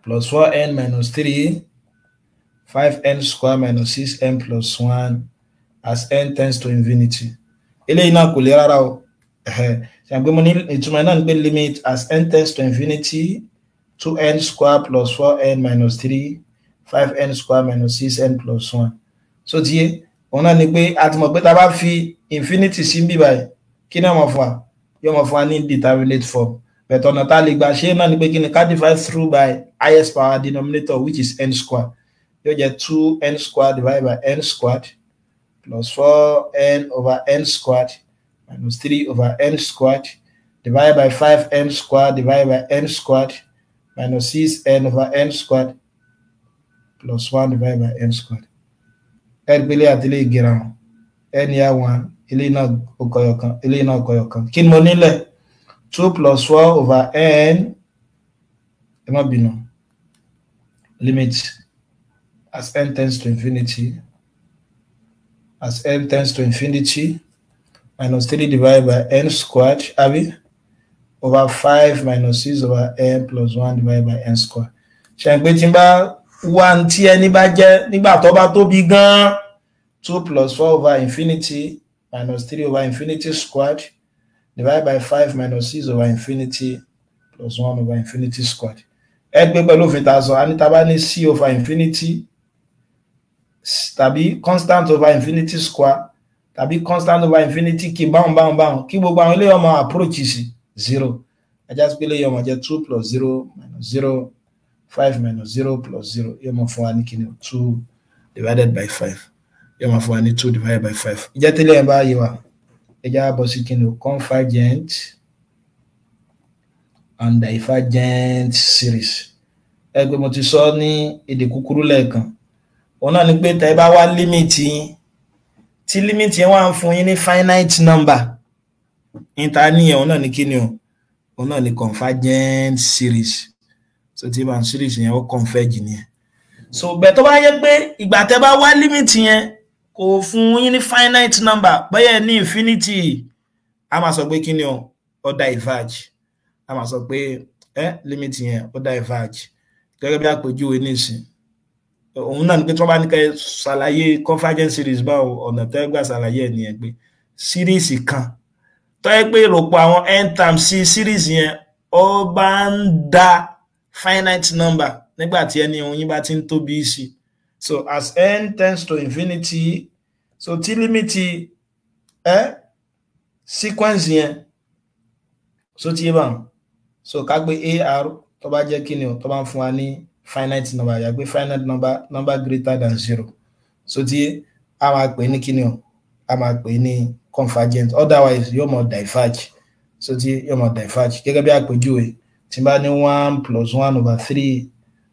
plus 4n minus 3 5n squared minus 6n plus 1 as n tends to infinity. Eléyìí náà kò lè rárá o ṣe àgbé mo ní ìtumọ̀ náà ní pé limit as n tends to infinity 2n squared plus 4n minus 3 5n squared minus 6n plus 1. So tí òun náà ni pé a ti mọ̀ pé tá bá fi infinity sí bí báyìí kí ni ọmọ fún wa yóò mọ̀ fún wa ní indeterminate form. But ọ̀nà tá lè gbà ṣe náà ni pé kí ni ká divide through by highest power denominator which is n squared. Yóò jẹ́ 2n squared divided by n squared plus 4n over n squared minus 3 over n squared divided by 5n squared divided by n squared minus 6n over n squared plus 1 divided by n squared. Ẹgbẹ́lẹ́ àtìlẹ́ ìgẹ̀rà wọn. N yà 1, ilé náà ọkọ̀yọ̀kan, ilé náà ọkọ̀yọ̀kan. Kí ni mo nílẹ̀? 2 plus 4 over n, ẹ má bínú, limit as n tends to infinity, minus 3 divided by n squared, abi, over 5 minus 6 over n plus 1 divided by n squared. Ṣé ń pé tí n bá wá tí ẹni bá jẹ́ nígbà tó bá tóbi gan, 2 plus 4 over infinity minus 3 over infinity squared divided by 5 minus 6 over infinity plus 1 over infinity squared. Ẹ gbé pẹ̀lú òfin tá sọ, a ní tá bá ní c over infinity tàbí constant over infinity square tàbí constant over infinity kí báhùn kí gbogbo àwọn ilé ọmọ approach sí 0. Ẹjá sí pé ilé ọmọ jẹ́ 2 plus 0 minus 0, 5 minus 0 plus 0. Yóò mọ̀ fún wa ní kíni 2 divided by 5. Yóò mọ̀ fún wa ní 2 divided by 5. Ìjẹ́ tẹ́lẹ̀ ẹ̀ bá yé wa. Ẹjá bọ̀ sí kíni convergent and divergent series. Ẹgbẹ́ mo ti sọ ní èdè kúkúrú lẹ́ẹ̀kan. Òun náà ni pé tẹ́ bá wá limit yín, tí limit yẹn wá ń fún yín ní finite number. Ìta níyẹn òun náà ni kíni o? Òun náà ni convergent series. So tí bá ń series yẹn ó converge nìyẹn. So bẹ́ẹ̀ tó bá yẹ pé ìgbà tẹ́ bá wá limit yẹn kò fún yín ní finite number, bóyá ní infinity, a máa sọ pé kíni o? Ó diverge. A máa sọ pé limit yẹn ó diverge. Gẹ́gẹ́ bí àpèjúwe nísìn. Òun náà ni pé tí wọ́n bá ní kẹ́ ṣàlàyé convergent series báwo ọ̀nà tẹ́ gbà ṣàlàyé ẹ̀ nìyẹn pé series kan tó yẹ pé ìròpọ̀ àwọn n times c series yẹn ó bá ń dá finite number nígbà tí ẹni òun yín bá ti ń tóbi sí. So as n tends to infinity, so tí limit sequence yẹn so tí yé bá so ká gbé ar tó bá jẹ́ kíni o tó bá ń fún wa ní finite number, yà gbé finite number greater than 0. So tí a máa pè ní kíni o, a máa pè ní convergent, otherwise yóò mọ̀ diverge. So tí yóò mọ̀ diverge gẹ́gẹ́ bí àpèjúwe tí bá ní 1 plus 1 over 3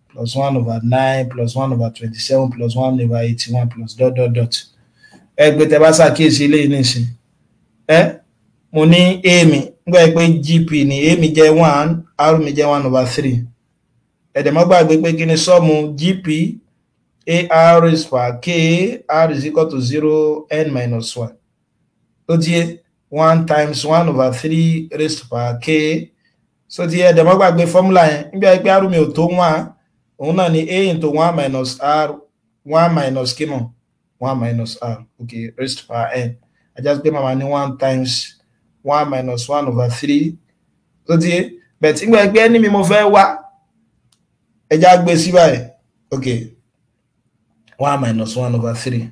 plus 1 over 9 plus 1 over 27 plus 1 over 81 plus ... Ẹgbẹ́ tẹ́ bá ṣàkíyèsí ilé nísìn. Mo ní a mi nígbà pé gp ni a mi jẹ́ 1, r mi jẹ́ 1 over 3. Ẹ̀dẹ̀ mọ́ gbàgbé pé kí ni sọ́ọ̀mù gp ar is per k, r is equal to 0, n minus 1. So tí 1 times 1 over 3 raised per k. So tí ẹ̀dẹ̀ mọ́ gbàgbé formula yẹn nígbà pé r mi ò tó 1, òun náà ni a into 1 minus r, 1 minus kimo 1 minus r, okay, raised per n. I just pay my money 1 times 1 minus 1 over 3. So tí but nígbà pé ẹni mi mo fẹ́ wá ẹjá gbé sí báyìí, okay, 1 minus 1 over 3.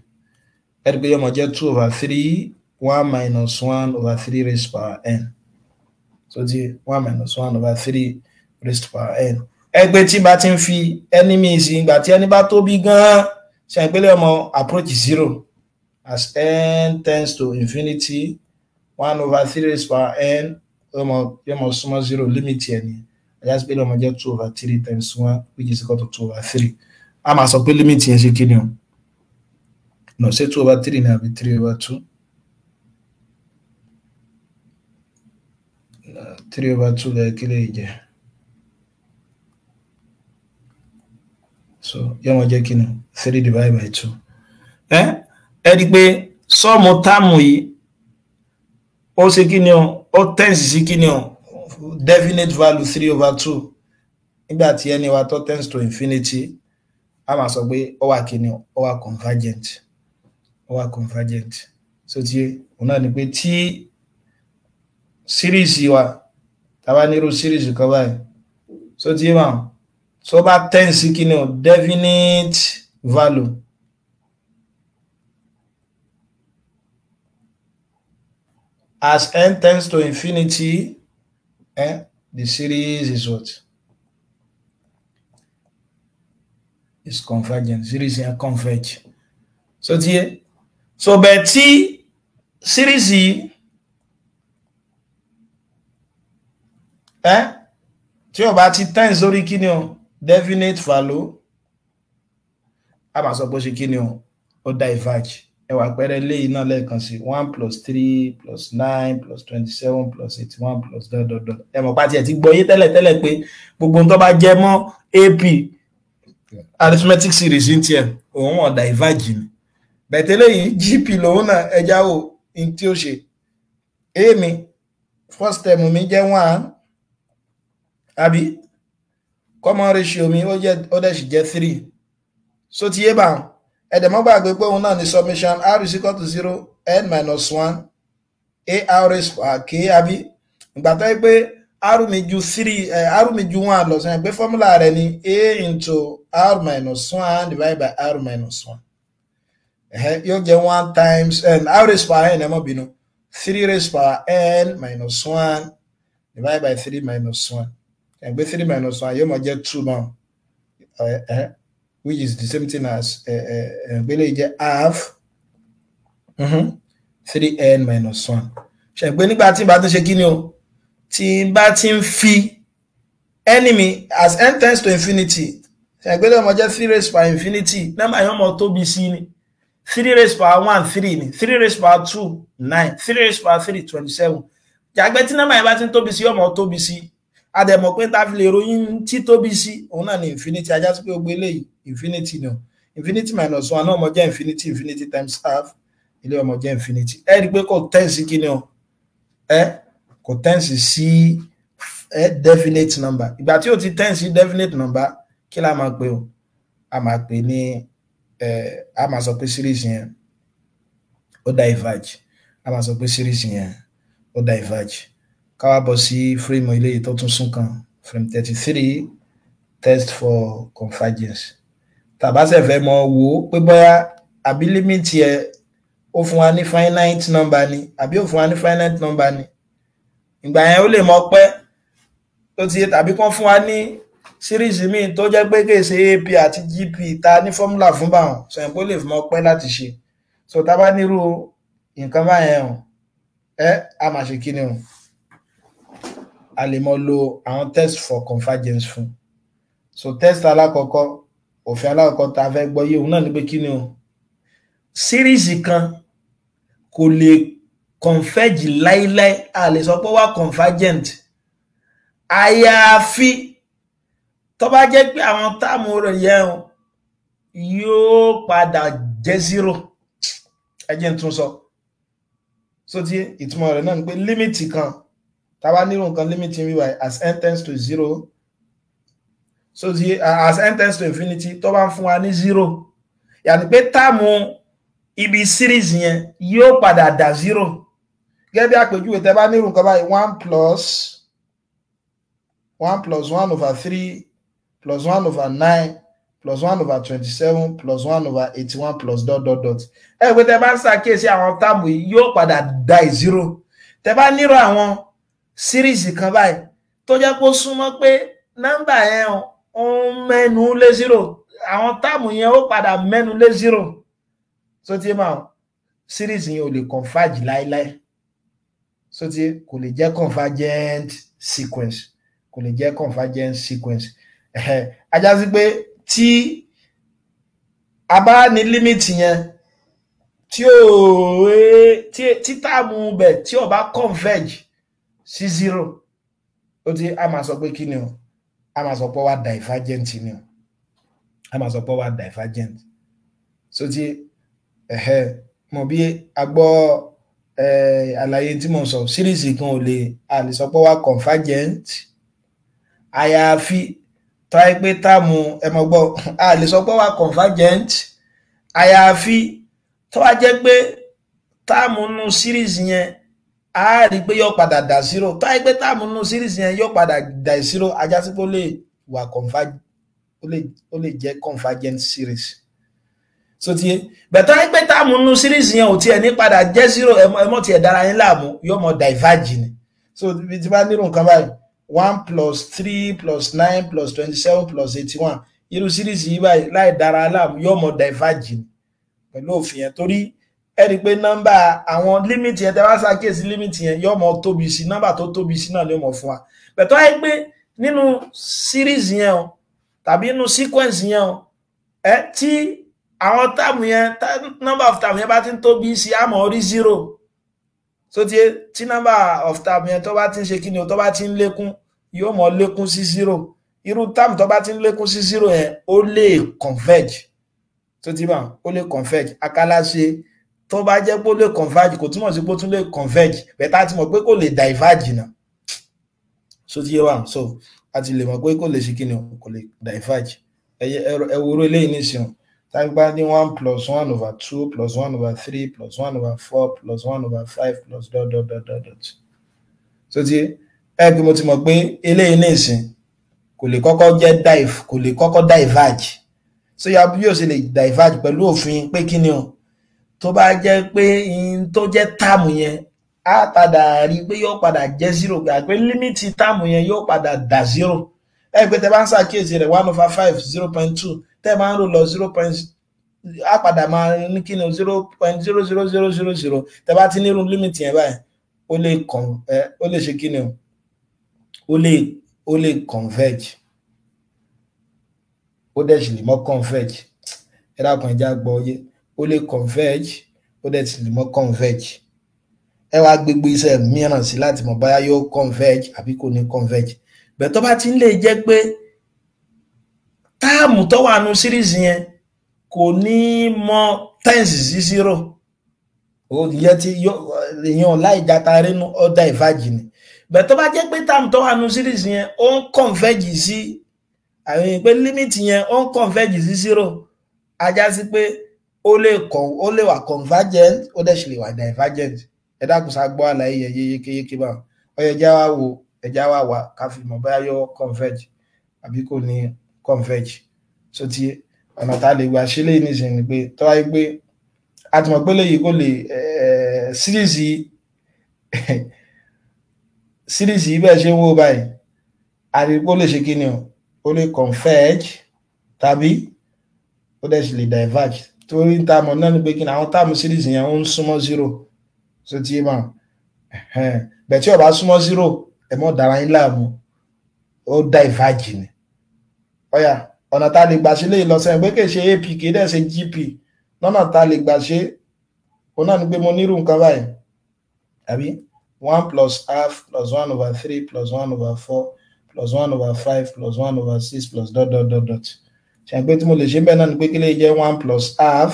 Ẹ̀rí pé yóò máa jẹ́ 2 over 3, 1 minus 1 over 3 raised per n. So tí 1 minus 1 over 3 raised per n. Ẹgbẹ́ tí bá ti ń fi ẹni mi sí ìgbà tí ẹni bá tóbi gan-an ṣe ìpínlẹ̀ ọmọ approach 0 as n tends to infinity, 1 over 3 raised per n yóò mọ̀ súnmọ́ 0 limit ẹni. Just pé ọmọ jẹ́ 2 over 3 times 1 which is equal to 2 over 3. A máa sọ pé limit yẹn ṣe kíni o? No, ṣé 2 over 3 ní àbí 3 over 2? 3 over 2 lẹ́yìn kí lè jẹ́. So yóò mọ̀ jẹ́ kíni o? 3 divided by 2. Ẹ rí pé sọ́ọ̀mù táàmù yìí ó ṣe kíni o? Ó tends sí kíni o? Definite value 3 over 2. Nígbà tí ẹni wa tó tends to infinity, a máa sọ pé ó wà kíni o? Ó wà convergent. Ó wà convergent. So tí òun náà ni pé tí series wa tàbá nírú series kan báyìí, so tí wọ́n so bá tends sí kíni o? Definite value. As n tends to infinity, the series is what? Is convergent. Series here converge. So tí so but tí series yìí tí ó bá ti times lórí kí ni o definite value a máa sọ pé ṣe kí ni o ó diverge. ẹ wá pẹ́rẹ́ léyìí náà lẹ́ẹ̀kan sí 1 + 3 + 9 + 27 + 81 + dot. ẹ mọ̀ pàtí ẹ̀ ti gbọ́ yé tẹ́lẹ̀ pé gbogbo tó bá jẹ́ mọ́ AP arithmetic series ní tiẹ̀ òun wọ̀n diverge ni bẹ̀tẹ́lẹ̀ yìí GP lòun náà ẹja wò ní tí ó ṣe a mi first term mi jẹ́ 1 àbí common ratio mi ó dẹ̀ sì jẹ́ 3 so ti yé bá ẹ̀dẹ̀ mọ́ gbàgbé pé òun náà ni summation r is equal to 0 n minus 1 a r raised by k àbí ìgbà tó yẹ pé r mi ju 3 r mi ju 1 lọ sẹ́yìn pé formula rẹ̀ ni a into r minus 1 divided by r minus 1 yóò jẹ́ 1 times n r raised by n ẹ má bínú 3 raised by n minus 1 divided by 3 minus 1 and with 3 minus 1 you must get 2 now which is the same thing as half 3n minus 1 ṣe pé nígbà tí bá tún ṣe kíni o tí bá ti ń fi enemy as n tends to infinity ṣe pé ló mọ jẹ́ 3 raised by infinity number yẹn mọ tóbi sí ni 3 raised by 1 3 ni 3 raised by 2 9 3 raised by 3 27 jàgbé tí number yẹn bá ti ń tóbi sí yóò mọ tóbi sí adẹ̀mọ̀ pé tá fi lè ròyìn tí tóbi sí òun náà ni infinity ajá sí pé ó gbé eléyìí infinity náà infinity minus 1 náà mọ jẹ́ infinity times half ilé ọmọ jẹ́ infinity ẹ rí pé kò tẹ́ǹsì kí ni o kò tẹ́ǹsì sí definite number ìgbà tí ó ti tẹ́ǹsì definite number kí la máa pè o a máa pè ní a máa sọ pé series yẹn ó diverge a máa sọ pé series yẹn ó diverge káwá bọ̀ sí frame ilé tó tún sún kan frame 33 test for convergence tàbá ṣe fẹ́ mọ̀ wò pé bóyá àbí limit yẹ ó fún wa ní finite number ni àbí ó fún wa ní finite number ni ìgbà yẹn ó lè mọ̀ pé tó ti tàbí kàn fún wa ní series mi tó jẹ́ pé kèsè AP àti GP ta ní formula fún báwọn so yẹn kó lè mọ̀ pé láti ṣe so tá bá nírú nǹkan báyẹn a máa ṣe kíni o a lè mọ̀ lo àwọn test for convergence fún so test alákọ̀ọ́kọ́ òfin alákọ̀ọ́kọ́ tá fẹ́ gbọ́ yé òun náà ní pé kíni o series kan kò lè converge láíláí a lè sọ pé wá convergent àyàfi tó bá jẹ́ pé àwọn táàmù rẹ̀ yẹn yóò padà jẹ́ 0 ẹjẹ́ tún sọ so tí ìtumọ̀ rẹ̀ náà ní pé limit kan tá bá nírú nǹkan limit wíwá as n tends to 0 so tí as n tends to infinity tó bá ń fún wa ní 0 yàní pé táàmù ibi series yẹn yóò padà dà 0 gẹ́gẹ́ bí àpèjúwe tẹ́ bá nírú nǹkan báyìí 1 plus 1 over 3 plus 1 over 9 plus 1 over 27 plus 1 over 81 plus dot ẹ pé tẹ́ bá ń ṣàkíyèsí àwọn táàmù yìí yóò padà dà 0 tẹ́ bá nírú àwọn series kan báyìí tó jẹ́ kó súnmọ́ pé nọ́mbà yẹn ó mẹ́nu lé 0 àwọn táàmù yẹn ó padà mẹ́nu lé 0 so tí ma series yẹn ò lè converge láíláí so tí kò lè jẹ́ convergent sequence kò lè jẹ́ convergent sequence ajá sí pé tí a bá ní limit yẹn tí táàmù bẹ̀ tí ó bá converge sí 0 ó tí a máa sọ pé kí ni o a máa sọ pé wá divergent ni o a máa sọ pé wá divergent so tí mo bí a gbọ́ àlàyé tí mo sọ series kan ò lè a lè sọ pé wá convergent àyàfi tó yẹ pé táàmù ẹ mọ̀ gbọ́ a lè sọ pé wá convergent àyàfi tó wá jẹ́ pé táàmù nù series yẹn a rí pé yóò padà dà 0 tó yẹ pé táàmù nù series yẹn yóò padà dà 0 ajá sí pé ó lè wà convergent ó lè jẹ́ convergent series so tí bẹ̀tọ́ yẹ pé táàmù nù series yẹn ò tiẹ̀ ní padà jẹ́ 0 ẹmọ́ tiẹ̀ dára yín láàmú yóò mọ̀ diverge ni so bí ti bá nírú nǹkan báyìí 1 plus 3 plus 9 plus 27 plus 81 irú series yìí báyìí láì dára láàmú yóò mọ̀ diverge ni pẹ̀lú òfin yẹn torí ẹ rí pé nọ́mbà àwọn limit yẹn tẹ́ bá ṣàkíyèsí limit yẹn yóò mọ̀ tóbi sí nọ́mbà tó tóbi sí náà ló mọ̀ fún wa bẹ̀tọ́ ayé pé nínú series yẹn o tàbí nínú sequence yẹn o tí àwọn táàmù yẹn number of táàmù yẹn bá ti ń tóbi sí àmọ́ orí 0 so tí number of táàmù yẹn tó bá ti ń ṣe kí ni o tó bá ti ń lékún yóò mọ lékún sí 0 irú táàmù tó bá ti ń lékún sí 0 yẹn ó lè converge tó ti bá ó lè converge akálàṣe tó bá jẹ́ pé ó lè converge kò túmọ̀ sí pé ó tún lè converge bẹ́ẹ̀ ti mọ̀ pé kò lè diverge náà so ti yé wa so a ti lè mọ̀ pé kò lè ṣe kí ni o kò lè diverge ẹwúrú eléyìí nísìnyí táyì bá ní 1 + 1 / 2 + 1 / 3 + 1 / 4 + 1 / 5 + ... so ti bí mo ti mọ̀ pé eléyìí nísìnyí kò lè kọ́kọ́ jẹ́ kò lè kọ́kọ́ diverge so ya bí yóò ṣe lè diverge pẹ̀lú òfin pé kí ni o tó bá jẹ́ pé in tó jẹ́ táàmù yẹn á padà rí pé yóò padà jẹ́ 0 pé límìtì táàmù yẹn yóò padà dà 0 pé tẹ́ bá ń ṣàkíyèsí rẹ̀ 1/5 0.2 tẹ́ máa ń rò lọ 0. á padà máa ní kí ni 0.00000 tẹ́ bá ti nírú límìtì yẹn báyìí ó lè ṣe kí ni o ó lè converge ó dẹ̀ sì lè mọ́ converge dákun ẹja gbọ́ yé ó lè converge ó dẹ̀ sì lè mọ́ converge wá gbégbé iṣẹ́ mìíràn sí láti mọ̀ báyá yóò converge àbí kò ní converge bẹ́ẹ̀ tó bá ti ń lè jẹ́ pé táàmù tó wà nù series yẹn kò ní mọ tens sí 0 ó yẹ tí èèyàn láì jata rínú ó diverge ni bẹ́ẹ̀ tó bá jẹ́ pé táàmù tó wà nù series yẹn ó ń converge sí àwọn pé limit yẹn ó ń converge sí 0 ajá sí pé ó lè wà convergent ó dẹ̀ sì lè wà divergent dákun sá gbọ́ àlàyé yẹn yékéyéké bá ẹjá wá wà ká fi mọ̀ báyá yóò converge àbí kò ní converge so tí ọ̀nà tá lè gbà ṣe léyìn nísìnyí ni pé tó wáyé pé a ti mọ̀ pé léyìí kò lè series yìí bẹ́ẹ̀ ṣe ń wó báyìí àríkó lè ṣe kí ni ó lè converge tàbí ó dẹ̀ sì lè diverge torí táàmù náà ni pé kí ni àwọn táàmù series yẹn ó ń súnmọ́ 0 so tí yé máa bẹ̀ tí ó bá súnmọ́ 0 mọ́ dára yín láàmú ó diverge ni ọ̀yà ọ̀nà tá lè gbà ṣe lè lọ sẹ́yìn pé kì í ṣe AP kì í dẹ̀ ṣe GP lọ́nà tá lè gbà ṣe òun náà ni pé mo nírú nǹkan báyìí àbí 1 + ½ + 1/3 + 1/4 + 1/5 + 1/6 + ... ṣe pé tí mo lè ṣe bẹ́ẹ̀ náà ni pé kí lè jẹ́ 1 + ½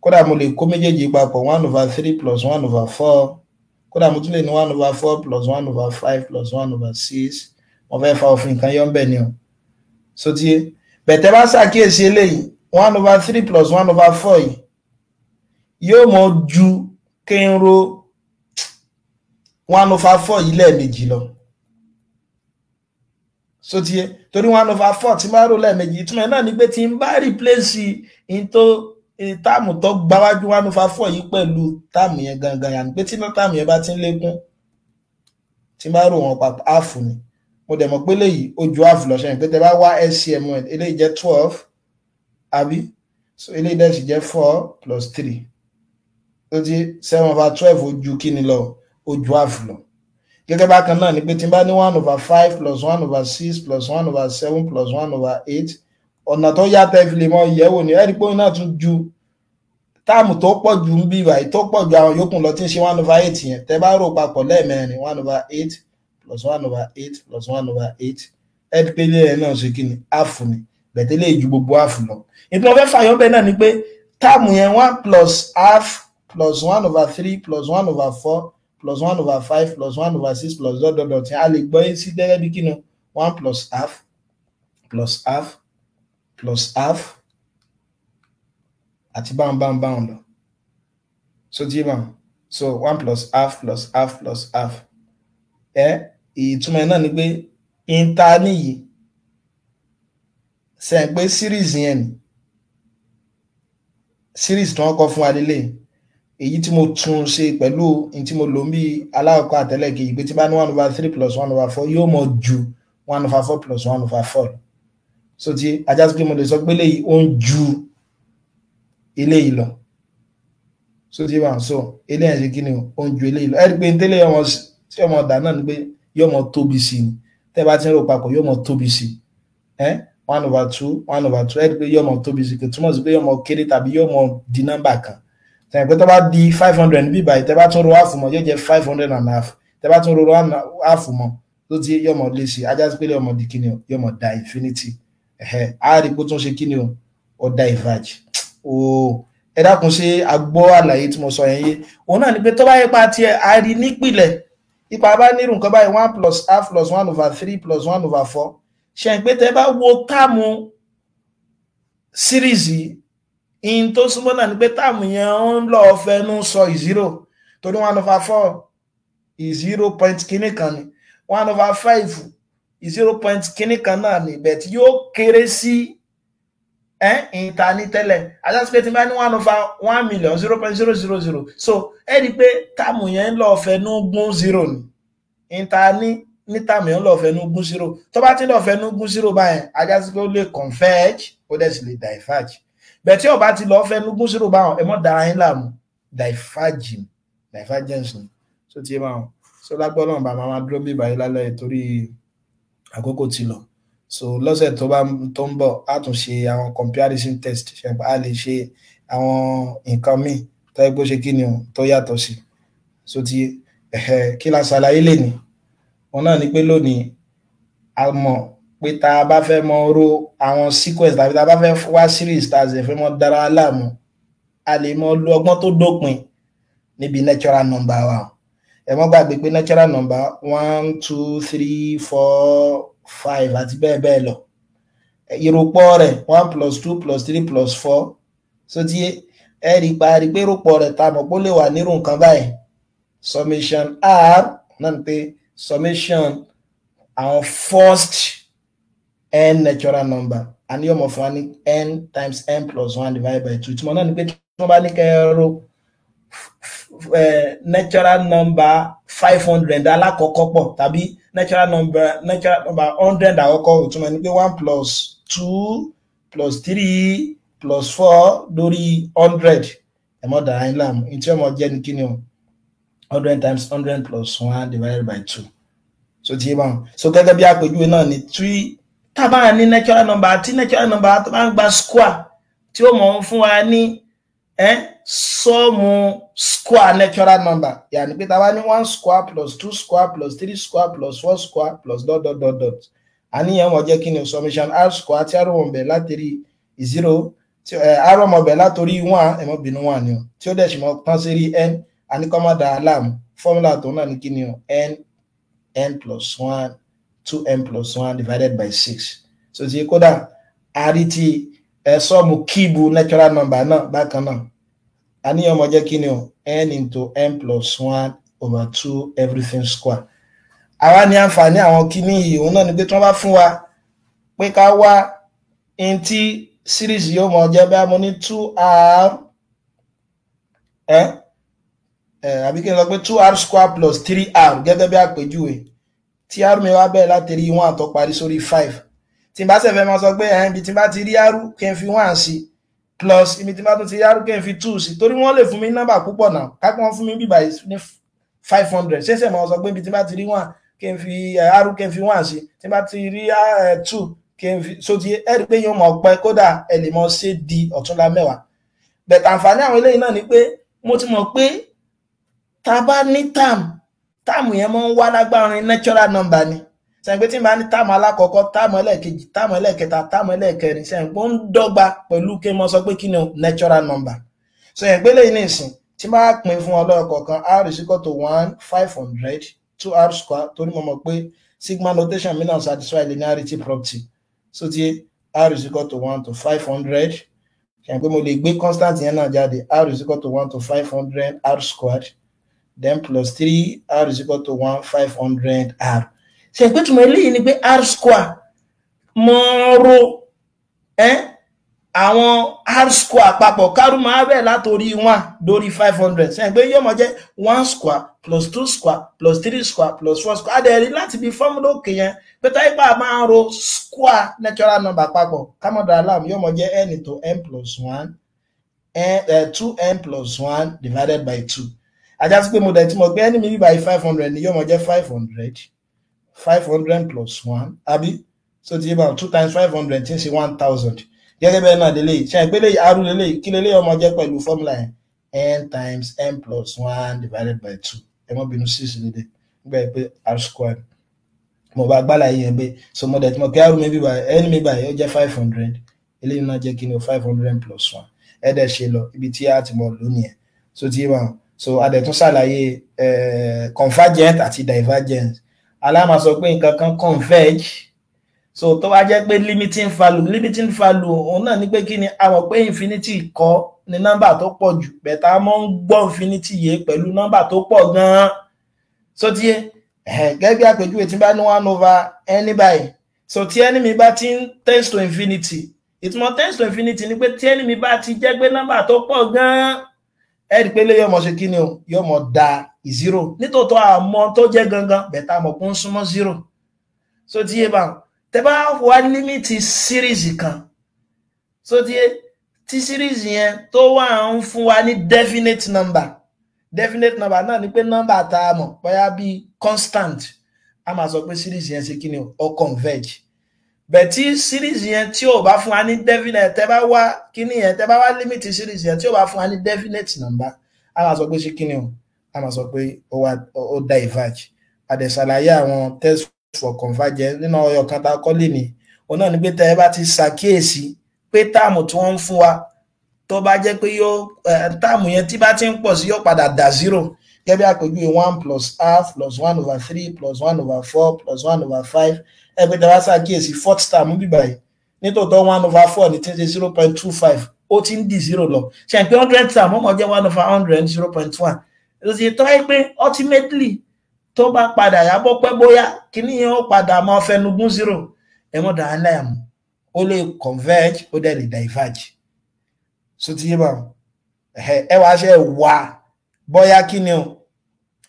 kódà mo lè kó méjèèjì papọ̀ 1/3 + 1/4 kódà mo tún lè ní 1/4 + 1/5 + 1/6 mo fẹ́ fa òfin kan yọ́ ń bẹ̀ ni o so tí bẹ̀tẹ̀ bá ṣàkíyèsí eléyìí 1/3 + 1/4 yìí yóò mọ ju kí n ro 1/4 yìí lẹ́ẹ̀mejì lọ so tí torí 1/4 tí máa rò lẹ́ẹ̀mejì ìtumọ̀ náà ni pé tí n bá replace táàmù tó gbáwájú 1/4 yìí pẹ̀lú táàmù yẹn gangan yà ní pé tí táàmù yẹn bá ti ń lékún tí bá rò wọn papọ̀ half ni mo dẹ̀ mọ̀ pé léyìí ó ju half lọ sẹ́yìn pé tẹ́ bá wá LCM eléyìí jẹ́ 12 àbí so eléyìí dẹ̀ sì jẹ́ 4 + 3 tó ti 7/12 ó ju kí ni lọ ó ju half lọ gẹ́gẹ́ bákan náà ni pé tí bá ní 1/5 + 1/6 + 1/7 + 1/8 ọ̀nà tó yàtọ̀ fi lè mọ ìyẹ̀wò ní ẹ̀rí pé náà tún ju táàmù tó pọ̀ ju ń bí ìwà tó pọ̀ ju àwọn yòókù lọ tí ń ṣe 1/8 yẹn tẹ́ bá rò papọ̀ lẹ́ẹ̀mẹrin 1/8 + 1/8 + 1/8 ẹ̀rí pé ilé ẹ̀ náà ṣe kí ni half ni bẹ̀tẹ̀ lè ju gbogbo half lọ ìpín ọ̀fẹ́ fàyọ́ bẹ́ẹ̀ náà ni pé táàmù yẹn 1 + ½ + 1/3 + 1/4 + 1/5 + 1/6 + ... tí a lè gbọ́ yín sí gẹ́gẹ́ bí kí ni 1 + ½ + ½ + ½ àti báwọn lọ so tí bá so 1 + ½ + ½ + ½ ìtumọ̀ náà ni pé ìta níyì sẹ́yìn pé series yẹn ni series tí wọ́n kọ́ fún adélé èyí tí mo tún ṣe pẹ̀lú in tí mo lò ń bí aláwọ̀kọ́ àtẹ́lẹ̀ kejì pé tí bá ní 1/3 + 1/4 yóò mọ̀ ju 1/4 + 1/4 so tí ajá sí pé mo lè sọ pé léyìí ó ń ju eléyìí lọ so tí wọ́n so eléyìí ṣe kí ni ó ń ju eléyìí lọ ẹ̀rí pé tẹ́lẹ̀ tí ọmọ ọ̀dà náà ni pé yóò mọ tóbi sí ni tẹ́ bá ti ń rò papọ̀ yóò mọ tóbi sí 1/2 1/2 ẹ rí pé yóò mọ tóbi sí kò túmọ̀ sí pé yóò mọ kéré tàbí yóò mọ di nọ́mbà kan tẹ́ pé tó bá di 500 níbí báyìí tẹ́ bá tún ro half mọ́ yóò jẹ́ 500.5 tẹ́ bá tún ro half mọ́ tó ti yóò mọ lé sí ajá sí pé yóò mọ di kíni o yóò mọ da infinity a rí pé tó ń ṣe kíni o ó diverge ẹ dákun ṣe agbọ́ àlàyé tí mo sọ yẹn yé òun náà ni pé tó bá yẹ pa tiẹ̀ a rí nípìlẹ̀ ipa bá nírú nǹkan báyìí 1 plus half plus 1/3 plus 1/4 ṣe ń pé tẹ́ bá wo táàmù series in tó súnmọ́ náà ni pé táàmù yẹn ń lọ fẹnu sọ ìzírò torí 1/4 0 point kíní kan ni 1/5 0 point kíní kan náà ni bẹ́ẹ̀ tí yóò kéré sí ìta ní tẹ́lẹ̀ ajásípé tí bá ní 1/1 million 0.000 so ẹ rí pé táàmù yẹn ń lọ fẹnu gún 0 ni ìta ní táàmù yẹn ń lọ fẹnu gún 0 tó bá ti lọ fẹnu gún 0 báyẹn ajásípé ó lè converge ó dẹ̀ sì lè diverge bẹ́ẹ̀ tí ó bá ti lọ fẹnu gún 0 báwọn ẹ mọ́ dára yín láàmú divergence ni so ti báwọn so lágbọ́ náà bàbá máa dúró bí báyìí lálẹ́ torí àkókò ti lọ so lọ́sẹ̀ tó ń bọ̀ a tún ṣe àwọn comparison test a lè ṣe àwọn nǹkan míì tó yẹ kó ṣe kí ni o tó yàtọ̀ sí so ti kí la ṣàlàyé lè ní wọn náà ni pé lónìí a mọ̀ pé tá a bá fẹ́ mọ ro àwọn sequence tàbí tá a bá fẹ́ wá series tá a sì fẹ́ mọ dára láàmú a lè mọ lo ọgbọ́n tó dópin níbi natural number wa ẹ mọ́ gbàgbé pé natural number 1 2 3 4 5 àti bẹ́ẹ̀ bẹ́ẹ̀ lọ ìròpọ̀ rẹ̀ 1 plus 2 plus 3 plus 4 so tí ẹ rí parí pé ìròpọ̀ rẹ̀ ta mọ̀ pé ó lè wà nírú nǹkan báyìí summation r náà ni pé summation àwọn first n natural number àní ọmọ fún wa ní n times n plus 1 divided by 2 tí mo náà ni pé tí wọ́n bá ní kẹ́ẹ̀rọ natural number 500 alákọ̀ọ́kọ́ pọ̀ tàbí natural number 100 àkọ́kọ́ ìtumọ̀ ní pé 1 plus 2 plus 3 plus 4 lórí 100 ẹ̀mọ́ dára ńlá mú ní tí ọmọ jẹ́ ní kíni o 100 times 100 plus 1 divided by 2 so tí bá so gẹ́gẹ́ bí àpèjúwe náà ni tí tábà ní natural number àti natural number tó bá ń gba square tí ó mọ̀ fún wa ní sọ́ọ̀mù square natural number yàní pé tábà ní 1 square plus 2 square plus 3 square plus 4 square plus ... àníyàn wọ́n jẹ́ kí ni summation r square tí arọ́ mọ̀bẹ̀ látòrí 0 tí arọ́ mọ̀bẹ̀ látòrí 1 ẹ̀mọ́ bínú 1 ni o tí ó dẹ̀ sì mọ́ tán sí rí n àníkọ́mọ́dà alarm fọ́múlà tó náà ní kí ni o n plus 1 2n plus 1 divided by 6 so tí kódà àrí ti sọ́ọ̀mù kíìbù natural number náà bákan náà àníyàn wọ́n jẹ́ kí ni o n into n plus 1 over 2 everything square àwa ní àǹfààní àwọn kíní yìí òun náà ni pé tí wọ́n bá fún wa pé ká wá in tí series yóò mọ̀ jẹ́ bí a mọ̀ ní 2r àbí kí n sọ pé 2r square plus 3r gẹ́gẹ́ bí àpèjúwe tí r mi wá bẹ̀rẹ̀ láti rí 1 tó parí sórí 5 tí n bá sẹ̀fẹ̀ máa sọ pé ibi tí n bá ti rí r kí n fi 1 sí plus ibi tí n bá tún ti rí r kí n fi 2 sí torí wọ́n lè fún mi nọ́mbà púpọ̀ náà kápẹ́ wọ́n fún mi bíbá ní 500 ṣẹ̀ṣẹ̀ máa sọ pé ibi tí n bá ti rí 1 kí n fi r kí n fi 1 sí tí n bá ti rí 2 kí n fi so ti ẹ rí pé yóò mọ̀ pẹ́ kódà ẹ lè mọ̀ ṣe di ọ̀túnla mẹ́wàá bẹ̀tà àǹfààní àwọn eléyìí náà ni pé mo ti mọ̀ pé tá bá ní táàmù yẹn mọ́ ń wá lágbára natural number ni sẹ́yìn pé tí n bá ní táàmù alákọ̀ọ́kọ́ táàmù ẹlẹ́ẹ̀kejì táàmù ẹlẹ́ẹ̀kẹta táàmù ẹlẹ́ẹ̀kẹrin sẹ́yìn pé ó ń dọ́gba pẹ̀lú kí n mọ́ sọ pé kí ni natural number sẹ́yìn pé lẹ́yìn ní ìsìn tí n bá pín fún ọlọ́rọ̀ kọ̀ọ̀kan r is equal to 1 500 2r square torí mo mọ̀ pé sigma notation mi náà satisfy linearity property so tí r is equal to 1 to 500 sẹ́yìn pé mo lè gbé constant yẹn náà jáde r is equal to 1 to 500 r squared then plus 3 r is equal to 1 500 r ṣe pé túnmọ̀ eléyìí ni pé r square mọ́ ro àwọn r square papọ̀ kárù máa bẹ̀ látorí 1 dórí 500 ṣe pé yóò mọ̀ jẹ́ 1 square plus 2 square plus 3 square plus 4 square adẹ̀rí láti bí fọ́múlà òkè yẹn pé táyípa máa ro square natural number papọ̀ kámọ̀dà aláàmù yóò mọ̀ jẹ́ n into n plus 1 2n plus 1 divided by 2 ajá sí pé mo dẹ̀ tí mo gbé ẹni mi bí by 500 ni yóò mọ̀ jẹ́ 500 500 plus 1 àbí so ti about 2 times 500 tí ń ṣe 1000 gẹ́gẹ́ bẹ́ẹ̀ náà lélẹ́yìí ṣe àìpélé arú lélẹ́yìí kí lélẹ́yìí ọmọ jẹ́ pẹ̀lú formula yẹn n times n plus 1 divided by 2 ẹ mọ́ bínú 6 lédè nígbà pé r squared mo bá gbálà yìí yẹn pé so mo dẹ̀ tí mo kí arú mi bí báyìí n mi báyìí ó jẹ́ 500 eléyìí náà jẹ́ kí ni o 500 plus 1 ẹ dẹ̀ ṣe lọ ibi tí a ti mọ̀ lónìí ẹ̀ so ti bá so a dẹ̀ tún ṣàlàyé convergent àti divergent aláma sọ pé nǹkan kan converge so tó wá jẹ́ pé limiting value òun náà ní pé kí ni a mọ̀ pé infinity kọ́ ni nọ́mbà tó pọ̀ jù bẹ̀tà mọ́ ń gbọ́ infinity yé pẹ̀lú nọ́mbà tó pọ̀ gan-an so tí gẹ́gẹ́ bí àpèjúwe tí bá ní 1/n báyìí so tí ẹni mi bá ti ń tends to infinity ìtumọ̀ tends to infinity ni pé tí ẹni mi bá ti jẹ́ pé nọ́mbà tó pọ̀ gan-an ẹ̀rí pé lè yọmọ ṣe kí ni o yọmọ da zero nítòótọ́ àmọ́ tó jẹ́ gangan bẹ̀tà mọ̀ pé ń súnmọ́ zero so tí yé bá tẹ́ bá wá límìtì series kan so tí series yẹn tó wà ń fún wa ní definite number náà ni pé nọ́mbà tá a mọ̀ bóyá bí constant a máa sọ pé series yẹn ṣe kí ni o converge bẹ̀ tí series yẹn tí ò bá fún wa ní definite tẹ́ bá wá kí ni yẹn tẹ́ bá wá límìtì series yẹn tí ò bá fún wa ní definite number a máa sọ pé ṣe kí ni o a máa sọ pé ó diverge àdẹ̀sàlàyé àwọn test for convergence nínú ọyọ kan tá a kọ́ lè ní òun náà ni pé tẹ́ ẹ bá ti ṣàkíyèsí pé táàmù tí wọ́n ń fún wa tó bá jẹ́ pé yóò táàmù yẹn tí bá ti ń pọ̀ sí yóò padà dà zero gẹ́gẹ́ bí àpèjúwe 1 plus half plus 1/3 plus 1/4 plus 1/5 ẹ pé tẹ́ bá ṣàkíyèsí fourth term bíbá yìí nítòótọ́ 1/4 ní tí ń ṣe 0.25 ó ti ń di zero lọ ṣe pé 100 term ọmọ jẹ́ 1/100 0.1 ló ti tọ́ ẹ pé ultimately tó bá padà yàbọ̀ pẹ́ bóyá kíní yẹn ó padà máa fẹnugún zero ẹ̀wọ̀n dà á láyàmú ó lè converge ó dẹ̀ lè diverge so ti yé bá ẹ wá ṣe wà bóyá kíní o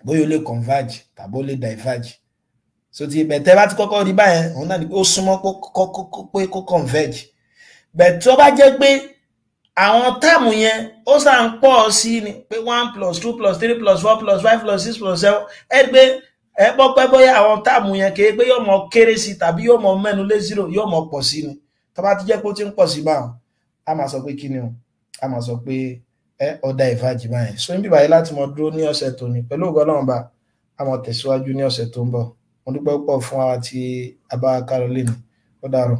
bóyá ó lè converge tàbí ó lè diverge so ti bẹ̀tẹ̀ bá ti kọ́kọ́ rí báyẹn òun náà ni pé ó súnmọ́ pé kó converge bẹ̀ tó bá jẹ́ pé àwọn táàmù yẹn ó sà ń pọ̀ sí ni pé 1 plus 2 plus 3 plus 4 plus 5 plus 6 plus 7 ẹ gbé ẹ bọ́ pẹ́ bóyá àwọn táàmù yẹn kéé pé yóò mọ kéré sí tàbí yóò mọ mẹ́nu lé zero yóò mọ pọ̀ sí ni tó bá ti jẹ́ pé ó ti ń pọ̀ sí báwọn a máa sọ pé kí ni o a máa sọ pé ó diverge báyẹn so níbi báyìí láti mọ dúró ní ọ̀sẹ̀ tó ní pẹ̀lú ògo Ọlọ́run bá a mọ tẹ̀síwájú ní ọ̀sẹ̀ tó ń bọ̀ mo dúpẹ́ púpọ̀ fún wa tí a bá Caroline ó dàárọ̀.